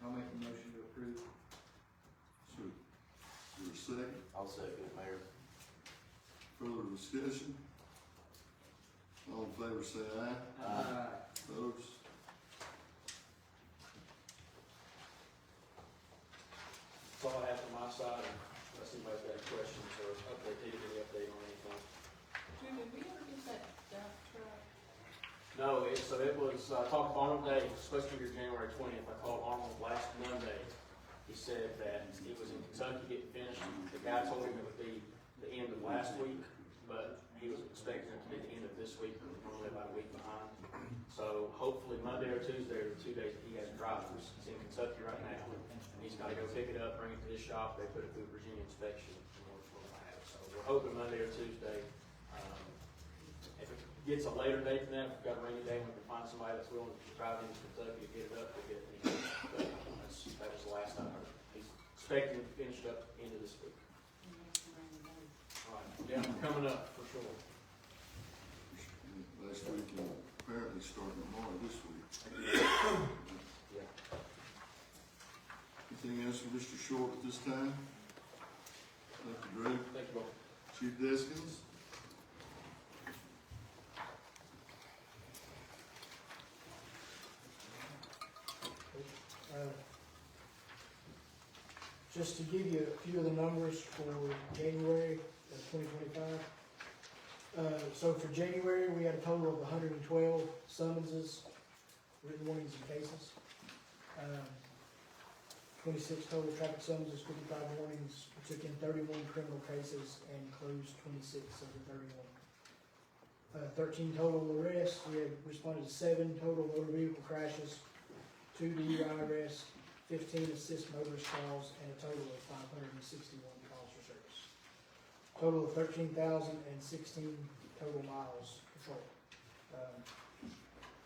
I'll make a motion to approve. So, is there a second? I'll second it, Mayor. Further discussion? All in favor say aye. Aye. Opposed? That's all I have from my side, unless anybody's got any questions or needed any update on anything. Did we ever get that dump truck? No, it was, I talked to Arnold Day, it was supposed to be here January 20th. I called Arnold last Monday. He said that he was in Kentucky getting finished. The guy told him it would be the end of last week, but he was expecting it to be the end of this week, normally about a week behind. So hopefully Monday or Tuesday are the 2 days that he has drivers. He's in Kentucky right now. He's gotta go pick it up, bring it to his shop. They put it through Virginia inspection. And we're gonna have it. So we're hoping Monday or Tuesday. If it gets a later date than that, if we've got a rainy day, we can find somebody that's willing to drive into Kentucky to get it up, we'll get it. But that was the last I heard. He's expecting to finish it up into this week. All right, yeah, coming up for sure. Last week and apparently starting tomorrow this week. Yeah. Anything else from Mr. Short at this time? Thank you, Drew. Thank you both. Chief Deskins? Just to give you a few of the numbers for January of 2025. So for January, we had a total of 112 summonses, written warnings and cases. 26 total traffic summonses, 55 warnings. We took in 31 criminal cases and closed 26 of the 31. 13 total arrests. We had responded to 7 total motor vehicle crashes, 2 DUI arrests, 15 assist motorist calls, and a total of 561 calls for service. Total of 13,016 total miles patrolled.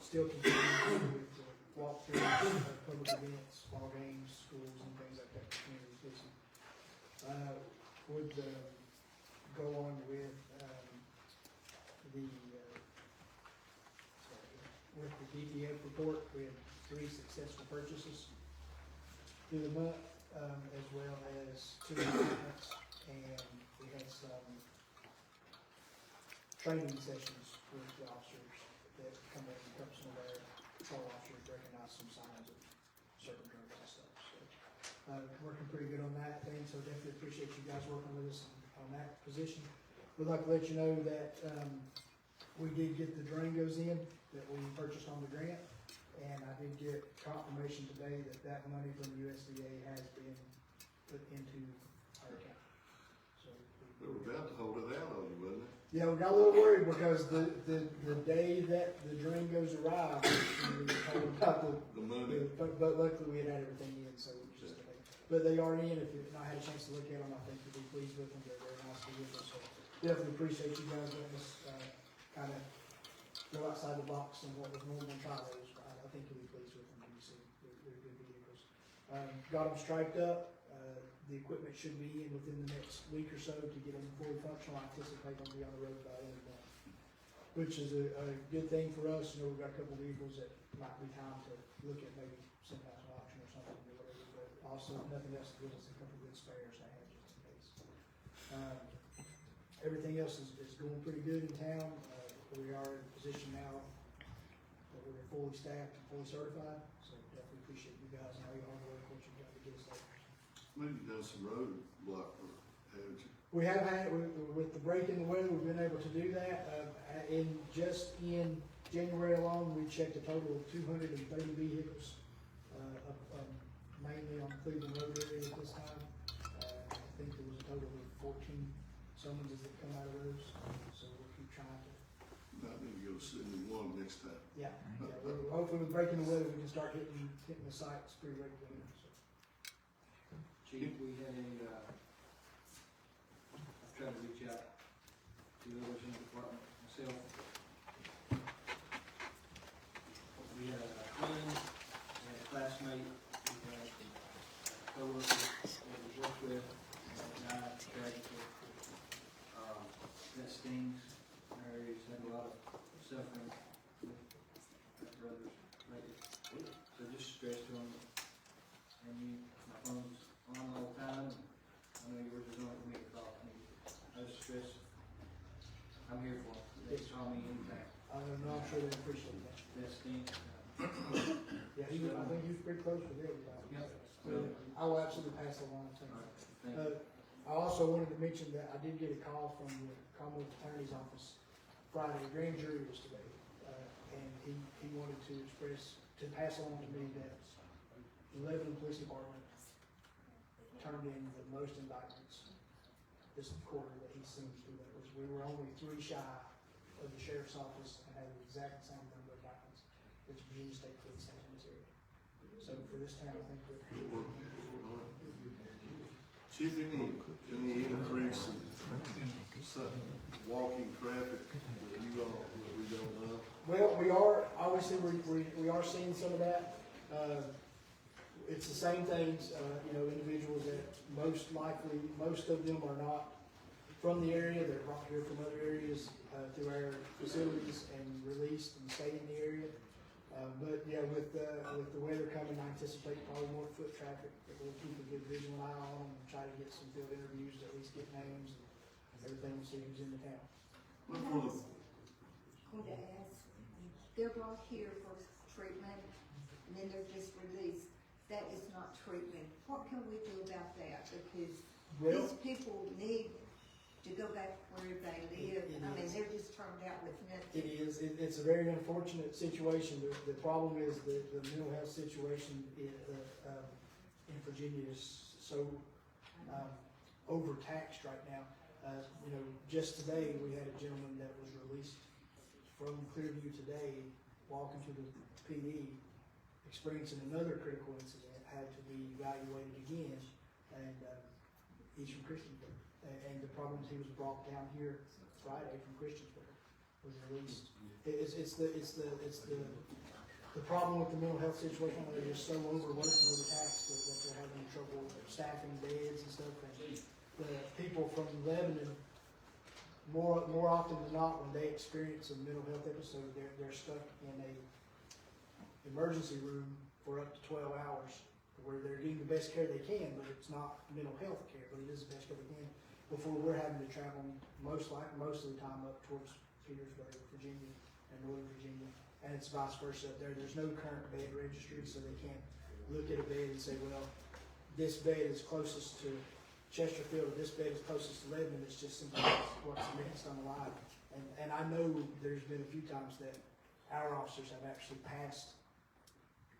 Still continuing with the walkthroughs of public events, ball games, schools, and things like that. Communities busy. Would go on with with the DTF report. We had 3 successful purchases through the month, as well as 2 appointments, and we had some training sessions with the officers that come in and help some of our patrol officers recognize some signs of certain drugs and stuff. So, working pretty good on that thing, so definitely appreciate you guys working with us on that position. We'd like to let you know that, we did get the Durangos in that we purchased on the grant. And I did get confirmation today that that money from the USDA has been put into our account. So They were about to hold it out on you, wasn't they? yeah, we got a little worried because the day that the Durangos arrived, we were told about The money. but luckily we had everything in, so it was just a thing. But they are in. If you've not had a chance to look at them, I think you'll be pleased with them. They're very nice vehicles. So definitely appreciate you guys letting us kind of go outside the box and what was normal in Tahoe. I think you'll be pleased with them. You see, they're good vehicles. Got them striped up. The equipment should be in within the next week or so to get them fully functional. I anticipate they'll be on the road by the end of the month, which is a good thing for us. You know, we've got a couple of vehicles that might be time to look at maybe send out an auction or something or whatever. But also, if nothing else, it gives us a couple of good spares to have just in case. Everything else is going pretty good in town. We are in a position now that we're fully staffed and fully certified, so definitely appreciate you guys and all your hard work, what you've done to get us there. Maybe you done some road block work, haven't you? We have had, with the break in the weather, we've been able to do that. In January alone, we checked a total of 230 vehicles, mainly on Cleveland Road area at this time. I think there was a total of 14 summonses that come out of those, so we'll keep trying to. I need to go to 71 next time. Yeah, hopefully with breaking the weather, we can start hitting the sites pretty regularly. So. Chief, we had I've tried to reach out to others in the department myself. We had a friend, we had a classmate, we had a coworker that we worked with, that died tragically. That stings. Mary's had a lot of suffering with her brothers lately. So just stress to them, and my phone's on all the time. I know yours is on for me to call. I just stress, I'm here for them. They can call me anytime. I'm sure they appreciate that. That stinks. Yeah, I think he was pretty close with everybody. Yep. I will absolutely pass along. All right, thank you. I also wanted to mention that I did get a call from the Commonwealth Attorney's Office Friday. The grand jury was today, and he wanted to pass along to me that the Lebanon Police Department turned in the most indictments this quarter that he's seen through that. We were only 3 shy of the sheriff's office and had the exact same number of indictments that Virginia State Police has in this area. So for this town, I think we're. Chief, any increase in walking traffic that we don't know? Well, we are, obviously, we are seeing some of that. It's the same things, individuals that most of them are not from the area, they're brought here from other areas, through our facilities and released and stay in the area. But yeah, with the weather coming, I anticipate probably more foot traffic, but we'll keep a good vigilant eye on them and try to get some field interviews, at least get names and everything, and see who's in the town. Look for the, Going to ask, they're brought here for treatment, and then they're just released. That is not treatment. What can we do about that? Because these people need to go back where they live. I mean, they're just turned out with nothing. It is. It's a very unfortunate situation. The problem is the mental health situation in Virginia is so overtaxed right now. Just today we had a gentleman that was released from Clearview today, walking to the PD, experiencing another critical incident, had to be evaluated again, and he's from Christiansburg. And the problem is he was brought down here Friday from Christiansburg, was released. It's the problem with the mental health situation. They're just so overworked and overtaxed that they're having trouble staffing beds and stuff. And the people from Lebanon, more often than not, when they experience a mental health episode, they're stuck in a emergency room for up to 12 hours, where they're getting the best care they can, but it's not mental health care, but it is the best care they can, before we're having to travel most of the time up towards Petersburg, Virginia, and Northern Virginia, and it's vice versa up there. There's no current bed registry, so they can't look at a bed and say, well, this bed is closest to Chesterfield, or this bed is closest to Lebanon. It's just simply what's next on the line. And I know there's been a few times that our officers have actually passed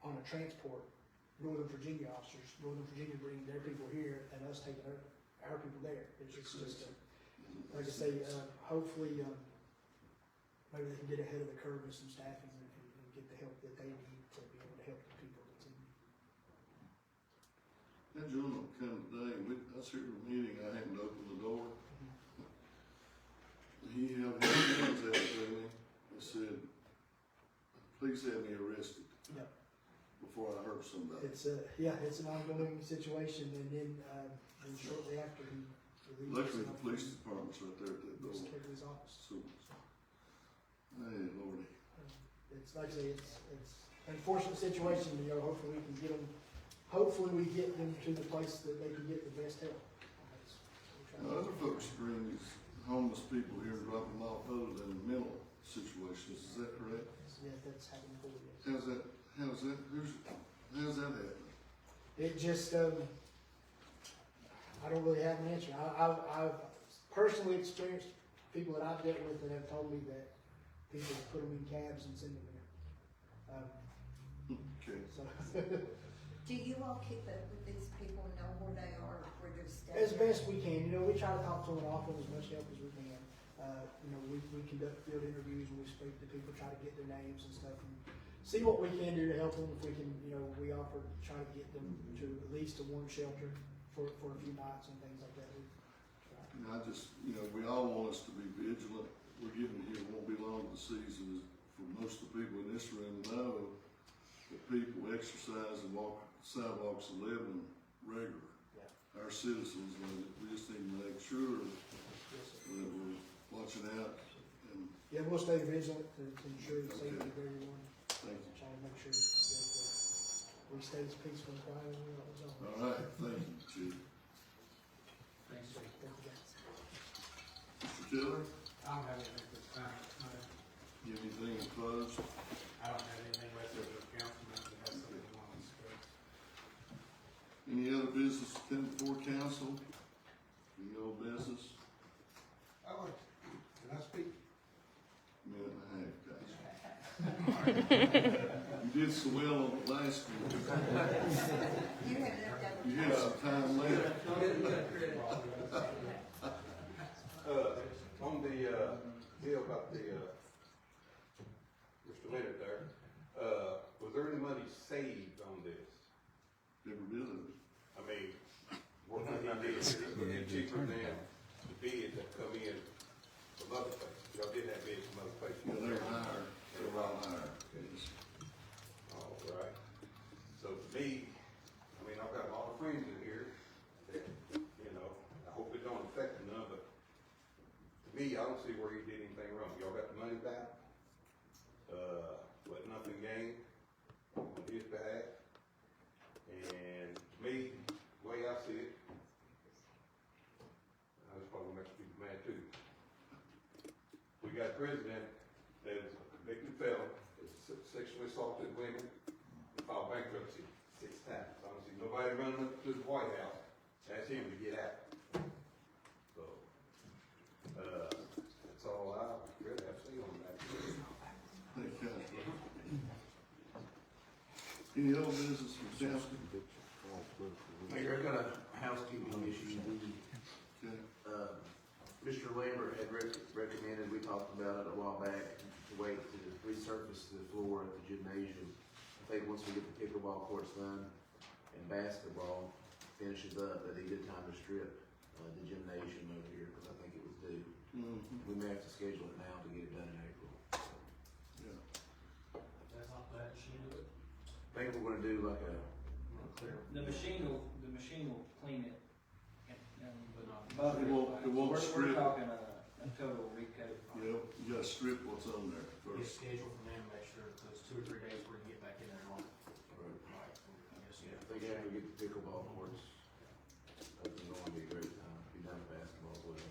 on a transport, Northern Virginia officers, Northern Virginia bringing their people here, and us taking our people there. It's just like I say, hopefully, maybe they can get ahead of the curve with some staffing and get the help that they need to be able to help the people that's in. that gentleman come today, I was here at a meeting, I hadn't opened the door. He held his hands out to me and said, please have me arrested. Yep. Before I hurt somebody. It's an ongoing situation, and then shortly after he released. Luckily, the police department's right there at that door. Just came to his office. So, hey, Lordy. It's like I say, it's an unfortunate situation. Hopefully we can get them. Hopefully we get them to the place that they can get the best help. Other folks bring these homeless people here and drop them off other than mental situations. Is that correct? Yeah, that's happened before. Yes. How's that happen? It just, I don't really have an answer. personally experienced people that I've dealt with that have told me that people put them in cabs and send them there. Okay. So, Do you all keep up with these people, know where they are, where they're staying? as best we can, we try to talk to them and offer them as much help as we can. We conduct field interviews and we speak to people, try to get their names and stuff, and see what we can do to help them. If we can, we offer, try to get them to at least a warm shelter for a few nights and things like that. I just, we all want us to be vigilant. We're getting here, it won't be long the season, for most of the people in this room to know that people exercise and walk sidewalks of Lebanon regular. Yeah. Our citizens, we just need to make sure that we're watching out and. Yeah, we'll stay vigilant to ensure the safety of everyone. Thank you. Try to make sure that we stay as peaceful and quiet as we always are. All right, thank you, Chief. Thanks, Chief. Thank you, guys. Mr. Tiller, I don't have anything this time. you have anything opposed? I don't have anything left over the council members that has something they want to discuss. Any other business to come before council? Any old business? Can I speak? Minute and a half, guys. You did so well on the last one. You have left over. You have some time left. On the, deal about the, Mr. Leonard there, was there any money saved on this? Never did it. I mean, what he did, it's cheaper than the bids that come in from other places. Y'all did have bids from other places. Yeah, they're higher, they're a lot higher. Yes. All right. So to me, I mean, I've got a lot of friends in here that, I hope it don't affect them none, but to me, I don't see where you did anything wrong. Y'all got the money back? Let nothing gain on his behalf. And to me, the way I see it, this probably makes people mad too. We got a president that is a convicted felon, has sexually assaulted women, and filed bankruptcy 6 times. I don't see nobody running up to the White House to ask him to get out. So, that's all I really have to say on that. Thank you. Any old business from council? Mayor, I got a housekeeping issue. Okay. Mr. Lambert had recommended, we talked about it a while back, to wait to resurface the floor at the gymnasium. I think once we get the pickleball courts done and basketball finishes up, that he did time to strip the gymnasium over here, because I think it was due. We may have to schedule it now to get it done in April. Yeah. That's not bad, she do it. I think we're gonna do like a, The machine will clean it, It won't We're strip. talking a total recoat. You gotta strip what's on there Get first. scheduled from them, make sure those 2 or 3 days where you get back in there on. Right. Yes, I think after we get the pickleball courts up and going, it'd be a great time, be done with basketball as well.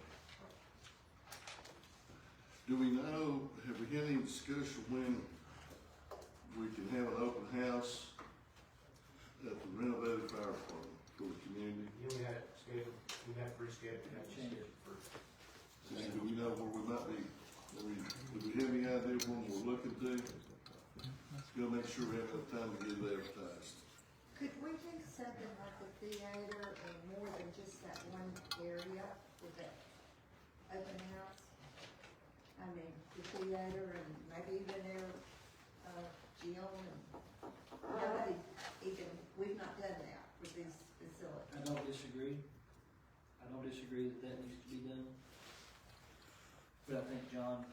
Do we know, have we had any discussion when we can have an open house at the renovated fire department for the community? Yeah, we had it scheduled, we had to reschedule, we had to change it for. And do we know where we might be? Do we have any idea when we're looking to? We'll make sure we have enough time to get it advertised. Could we do something like the theater and more than just that one area with that open house? I mean, the theater and maybe even their, gym and nobody even, we've not done that with these facilities. I don't disagree. I don't disagree that needs to be done. But I think John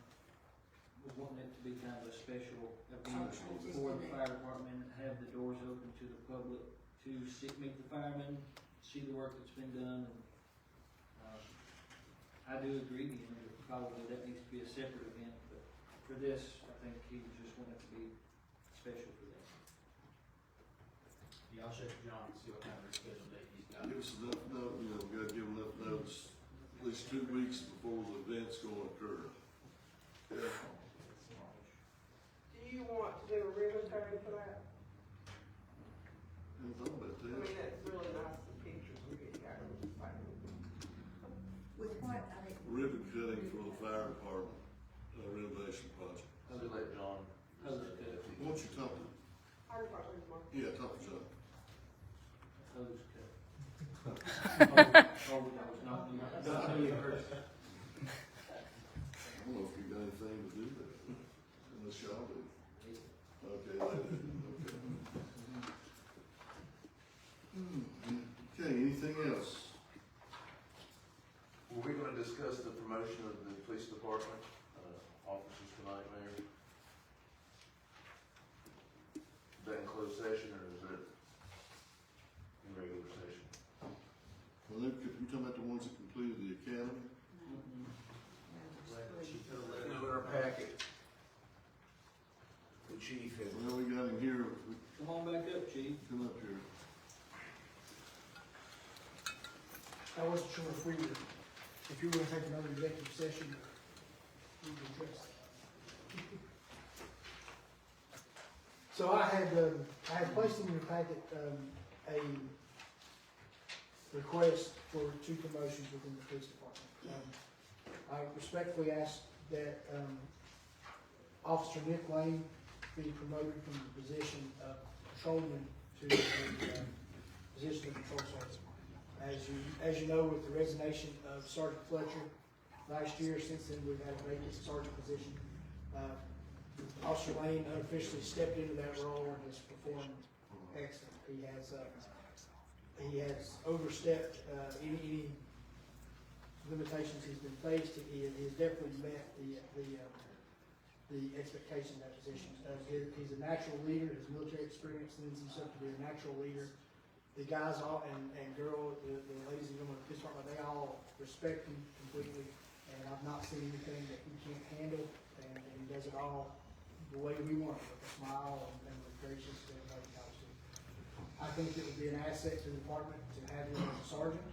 was wanting it to be kind of a special event for the fire department, have the doors open to the public, to meet the firemen, see the work that's been done. And, I do agree, probably that needs to be a separate event, but for this, I think he was just wanting it to be special for them. Yeah, I'll check with John and see what kind of reschedule date he's got. Give us enough note, we gotta give enough notice, at least 2 weeks before the event's gonna occur. Yeah. Do you want to do a ribbon cutting for that? Hadn't thought about I mean, that. that's really nice, the pictures we get out of it. With what, I mean, Fire department tomorrow. Yeah, talk to John. Not me first. I don't know if you've got anything to do that, unless y'all do. Okay, they do, okay. Okay, anything else? Were we gonna discuss the promotion of the police department, officers tonight, Mayor? Is that in closed session, or is that in regular session? Well, you talking about the ones that completed the academy? No, in our packet. The chief had. Well, we got him here, Come on back up, chief. come up here. I wasn't sure if you were gonna take another executive session, we would address that. So I had placed in your packet, a request for 2 promotions within the police department. I respectfully ask that, Officer Nick Lane be promoted from the position of patrolman to the position of patrol sergeant. As you know, with the resignation of Sergeant Fletcher last year, since then we've had a vacant sergeant position. Officer Lane unofficially stepped into that role and has performed excellent. He has overstepped any limitations he's been faced. He has definitely met the expectation of that position. He's a natural leader. His military experience lends himself to be a natural leader. The guys all and girl, the ladies and gentlemen of the police department, they all respect him completely, and I've not seen anything that he can't handle, and he does it all the way we want it, with a smile and with gracious to everybody else. I think it would be an asset to the department to have him as a sergeant.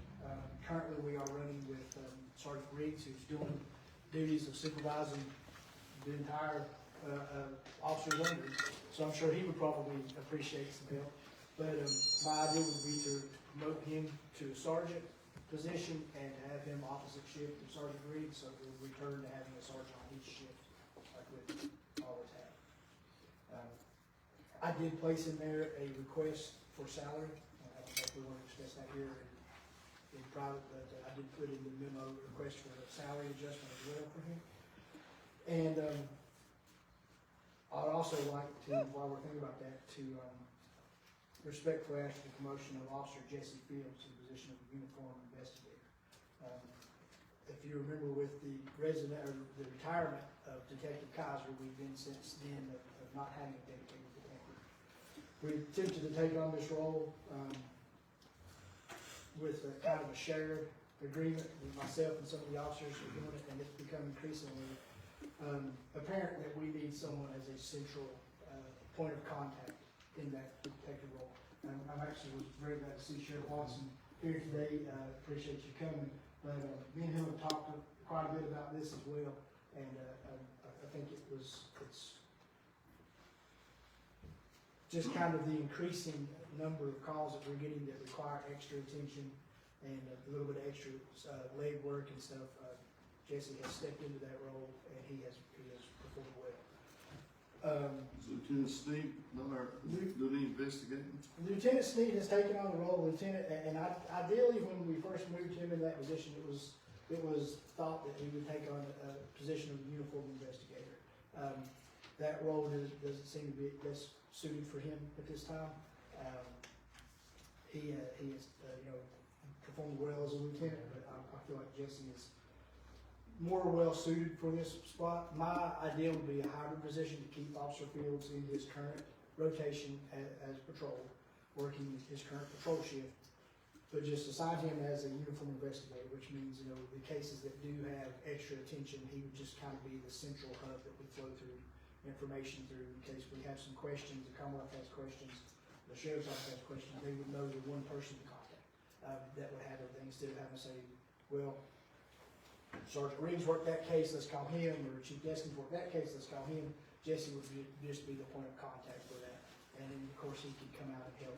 Currently, we are running with Sergeant Riggs, who's doing duties of supervising the entire officers under him, so I'm sure he would probably appreciate some help. But my idea would be to promote him to a sergeant position and to have him opposite shift of Sergeant Reed, so we'll return to having a sergeant on each shift like we always have. I did place in there a request for salary. I don't know if we want to discuss that here in private, but I did put in the memo request for a salary adjustment as well for him. And I'd also like to, while we're thinking about that, to respectfully ask for the promotion of Officer Jesse Fields to the position of uniform investigator. If you remember with the retirement of Detective Kaiser, we've been since then of not having a dedicated detective. We attempted to take on this role with a kind of a shared agreement with myself and some of the officers who are doing it, and it's become increasingly apparent that we need someone as a central point of contact in that detective role. I'm actually was very glad to see Sheriff Watson here today. Appreciate you coming. But me and him have talked quite a bit about this as well, and I think it's just kind of the increasing number of calls that we're getting that require extra attention and a little bit of extra leg work and stuff. Jesse has stepped into that role, and he has performed well. Is Lieutenant Sneed doing any investigating? Lieutenant Sneed has taken on the role of lieutenant, and ideally, when we first moved him in that position, it was thought that he would take on a position of uniform investigator. That role doesn't seem to be best suited for him at this time. He has performed well as a lieutenant, but I feel like Jesse is more well suited for this spot. My idea would be a hybrid position to keep Officer Fields in his current rotation as patrol, working his current patrol shift, but just assign him as a uniform investigator, which means, the cases that do have extra attention, he would just kind of be the central hub that would flow through information through in case we have some questions, the Commonwealth has questions, the Sheriff's Office has questions, they would know the one person to contact that would have everything, instead of having to say, well, Sergeant Riggs worked that case, let's call him, or Chief Deskins worked that case, let's call him. Jesse would just be the point of contact for that. And then, of course, he could come out and help.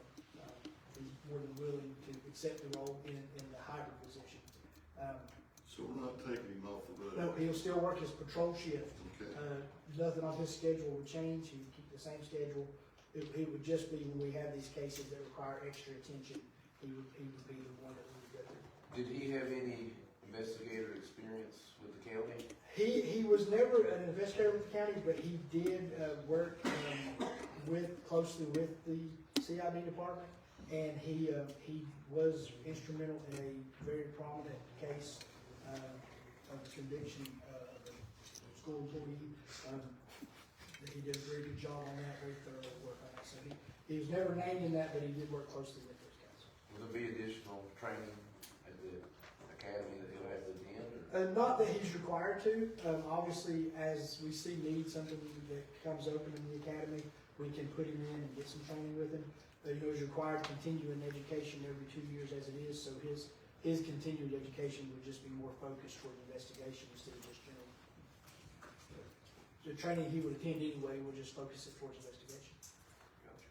He's more than willing to accept the role in the hybrid position. So we're not taking him off the road? No, he'll still work his patrol shift. Okay. Nothing on his schedule would change. He would keep the same schedule. It would just be when we have these cases that require extra attention, he would be the one that we would go through. Did he have any investigator experience with the county? He was never an investigator with the county, but he did work closely with the CID department, and he was instrumental in a very prominent case of conviction of a school employee. He did a very good job on that, very thorough work on that. So he was never named in that, but he did work closely with those guys. Will there be additional training at the academy that he'll have to attend? Not that he's required to. Obviously, as we see need, something that comes open in the academy, we can put him in and get some training with him. He's required continuing education every 2 years as it is, so his continued education would just be more focused toward investigation instead of just general. The training he would attend anyway, we'll just focus it towards investigation. Gotcha.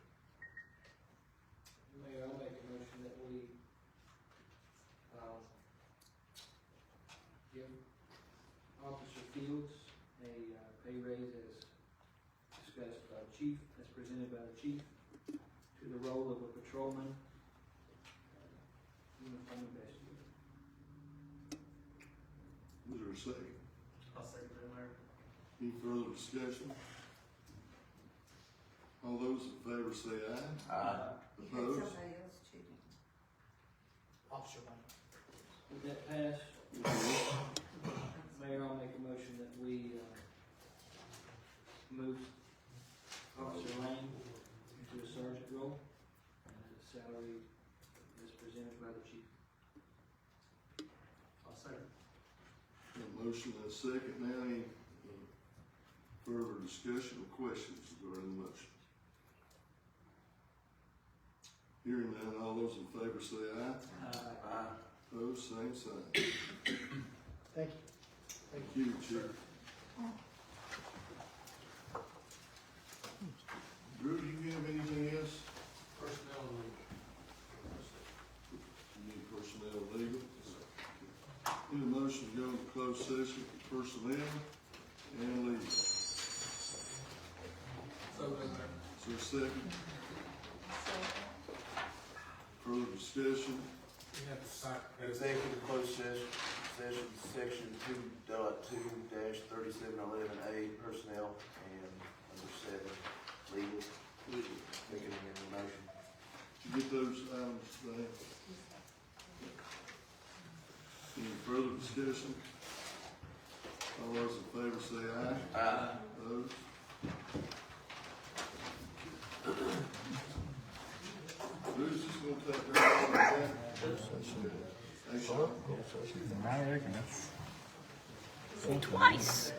Mayor, I'll make a motion that we, give Officer Fields a pay raise as discussed by the chief, as presented by the chief, to the role of a patrolman, uniform investigator. Is there a second? I'll second that, Mayor. Any further discussion? All those in favor say aye. Aye. You had Opposed? somebody else too. Officer Lane. Would that pass? Mayor, I'll make a motion that we, move Officer Lane into a sergeant role, and his salary is presented by the chief. I'll second. Got a motion and a second now. Any further discussion or questions regarding the motion? Hearing none, all those in favor say aye. Aye. Opposed, same sign. Thank you. Thank you, Chair. Drew, do you have anything else? Personnel and You need personnel and legal? Need a motion to go into closed session for personnel and legal. So, Is there a second? Further discussion? You have to sign. Executive closed session, section 2.2-3711A, personnel, and number 7, legal. Making an motion. Did you get those items, Diane? Any further discussion? All those in favor say aye. Aye. Opposed? Bruce is gonna take her out of that. Twice.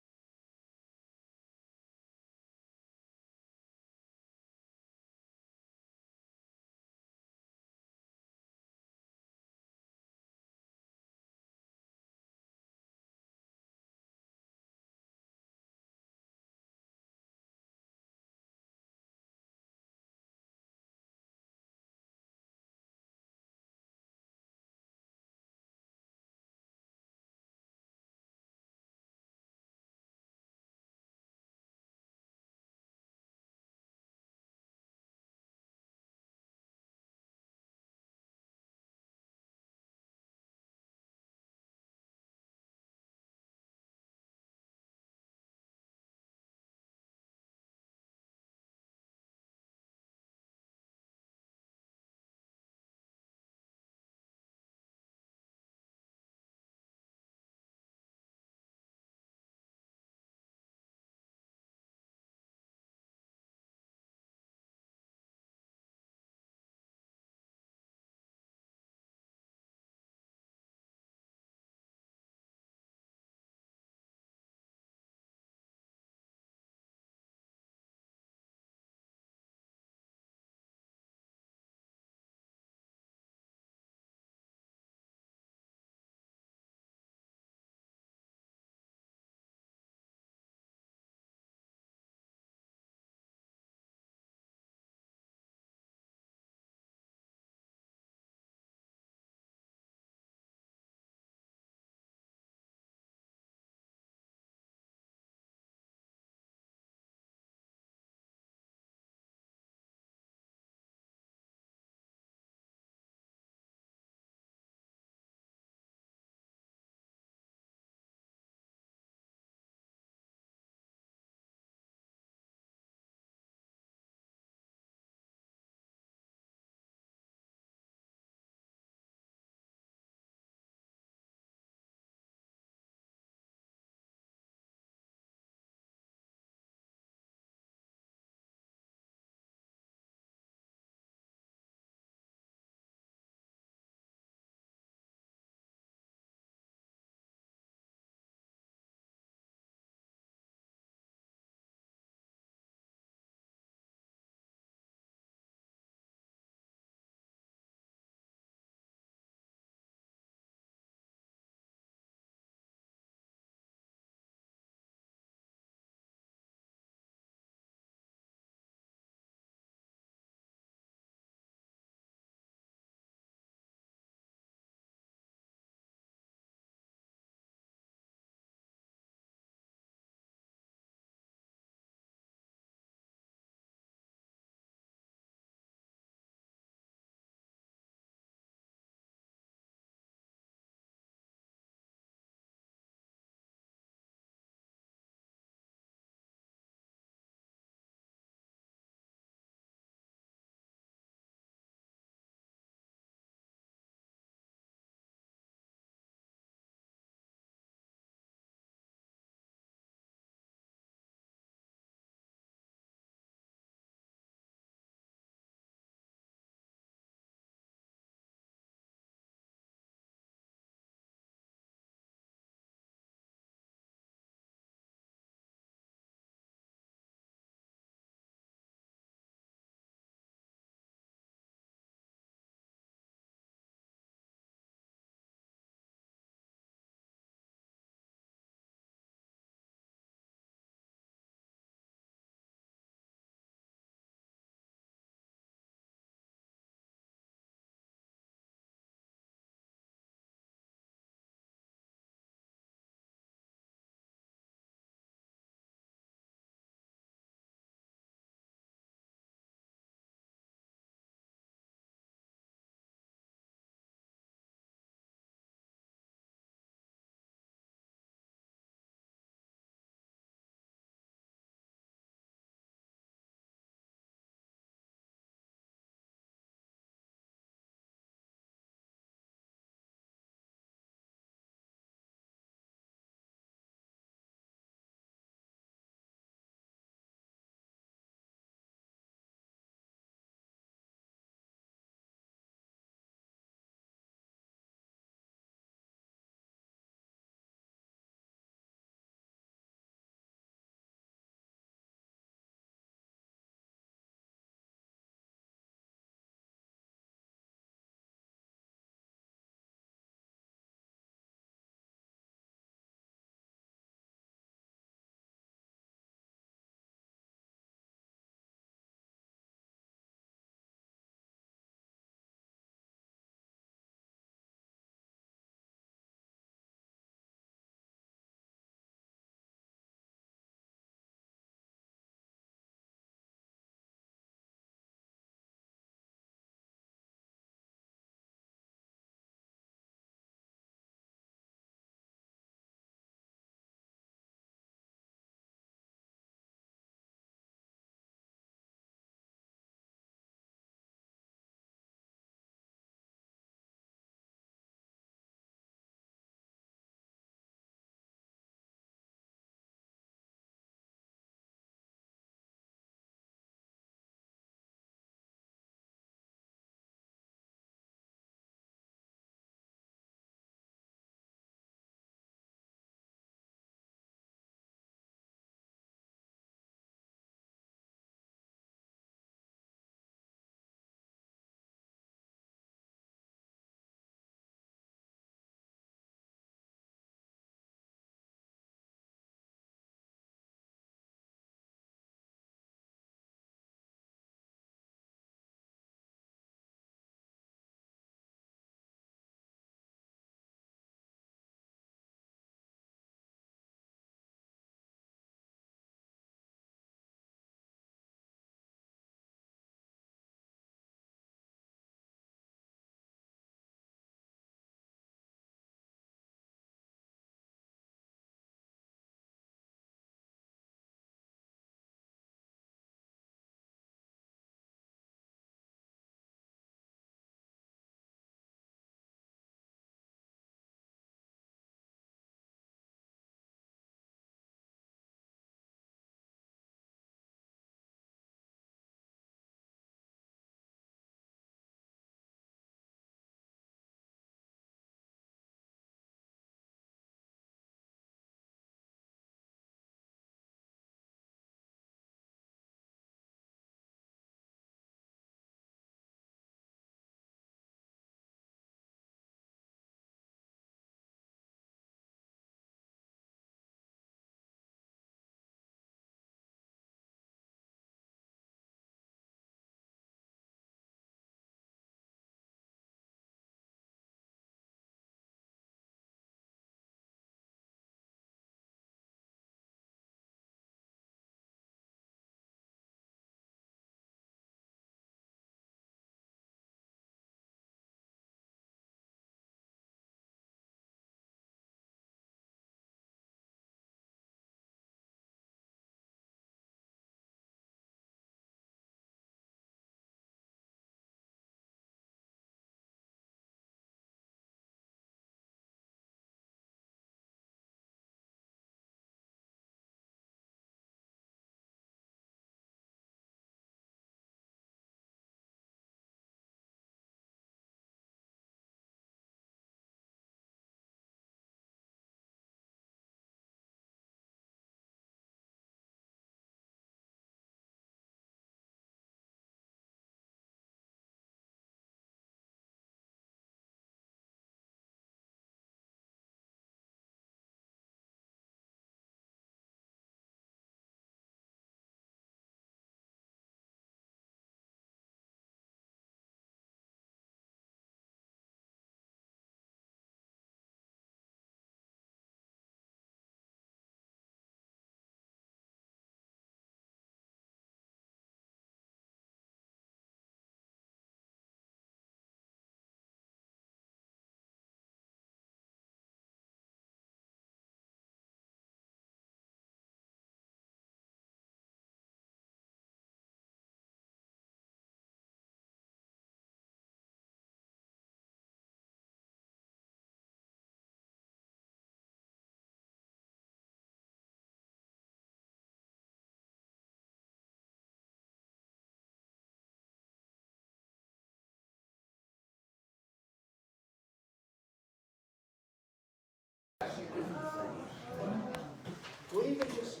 Well, even just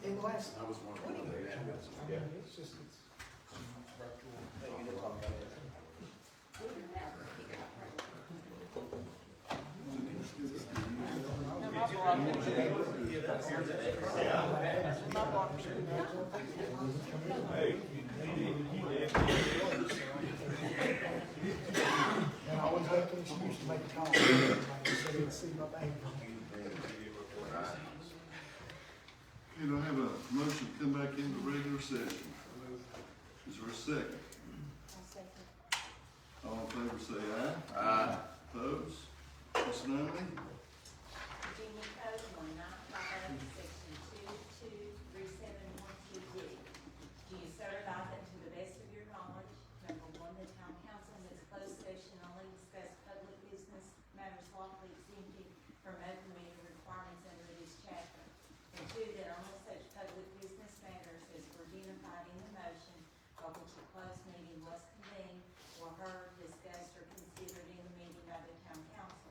in the last. I was wondering whether that was, yeah. It's just, it's. And I always make an excuse to make a call. Like I said, it's see my bank. Okay, do I have a motion to come back into regular session? Is there a second? All in favor say aye. Aye. Opposed? Ms. Nunley? Virginia Code 1950, Section 223712D. Do you certify that to the best of your knowledge, number one, the town council in its closed session only discussed public business matters lawfully exempted from open meeting requirements under this chapter, and two, that only such public business matters as were identified in the motion by which a closed meeting was convened were heard, discussed, or considered in the meeting by the town council.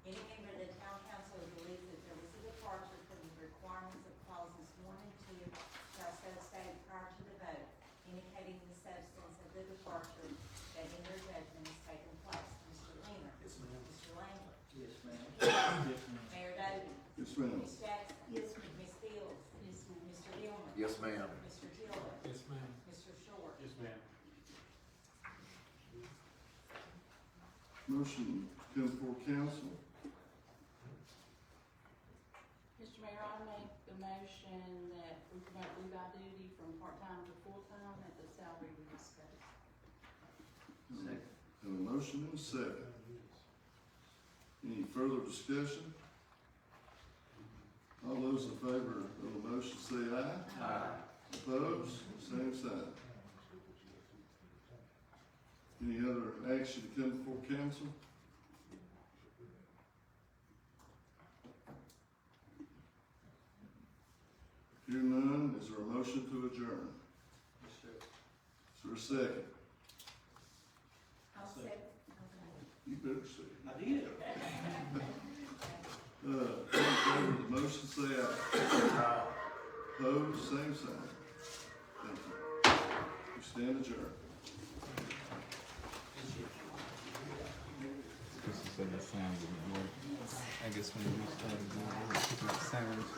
Any member of the town council who believes that there was a departure from the requirements of clauses 1 and 2 shall so state prior to the vote, indicating the substance of the departure that in their judgment has taken place. Mr. Leaner. Yes, ma'am. Mr. Lambert. Yes, ma'am. Yes, ma'am. Mayor Doty. Yes, ma'am. Ms. Jackson. Yes, ma'am. Ms. Fields. Yes, ma'am. Mr. Gilman. Yes, ma'am. Mr. Tiller. Yes, ma'am. Mr. Short. Yes, ma'am. Motion to come before council? Mr. Mayor, I make the motion that we promote Levi Duty from part-time to full-time at the salary we discussed. Second. Have a motion and a second. Any further discussion? All those in favor of the motion say aye. Aye. Opposed? Same sign. Any other action to come before council? Hear none, is there a motion to adjourn? Is there a second? I'll second. You better say it. I did. All in favor of the motion, say aye. Opposed, same sign. Thank you. We stand adjourned. I guess when we started doing it, sounds.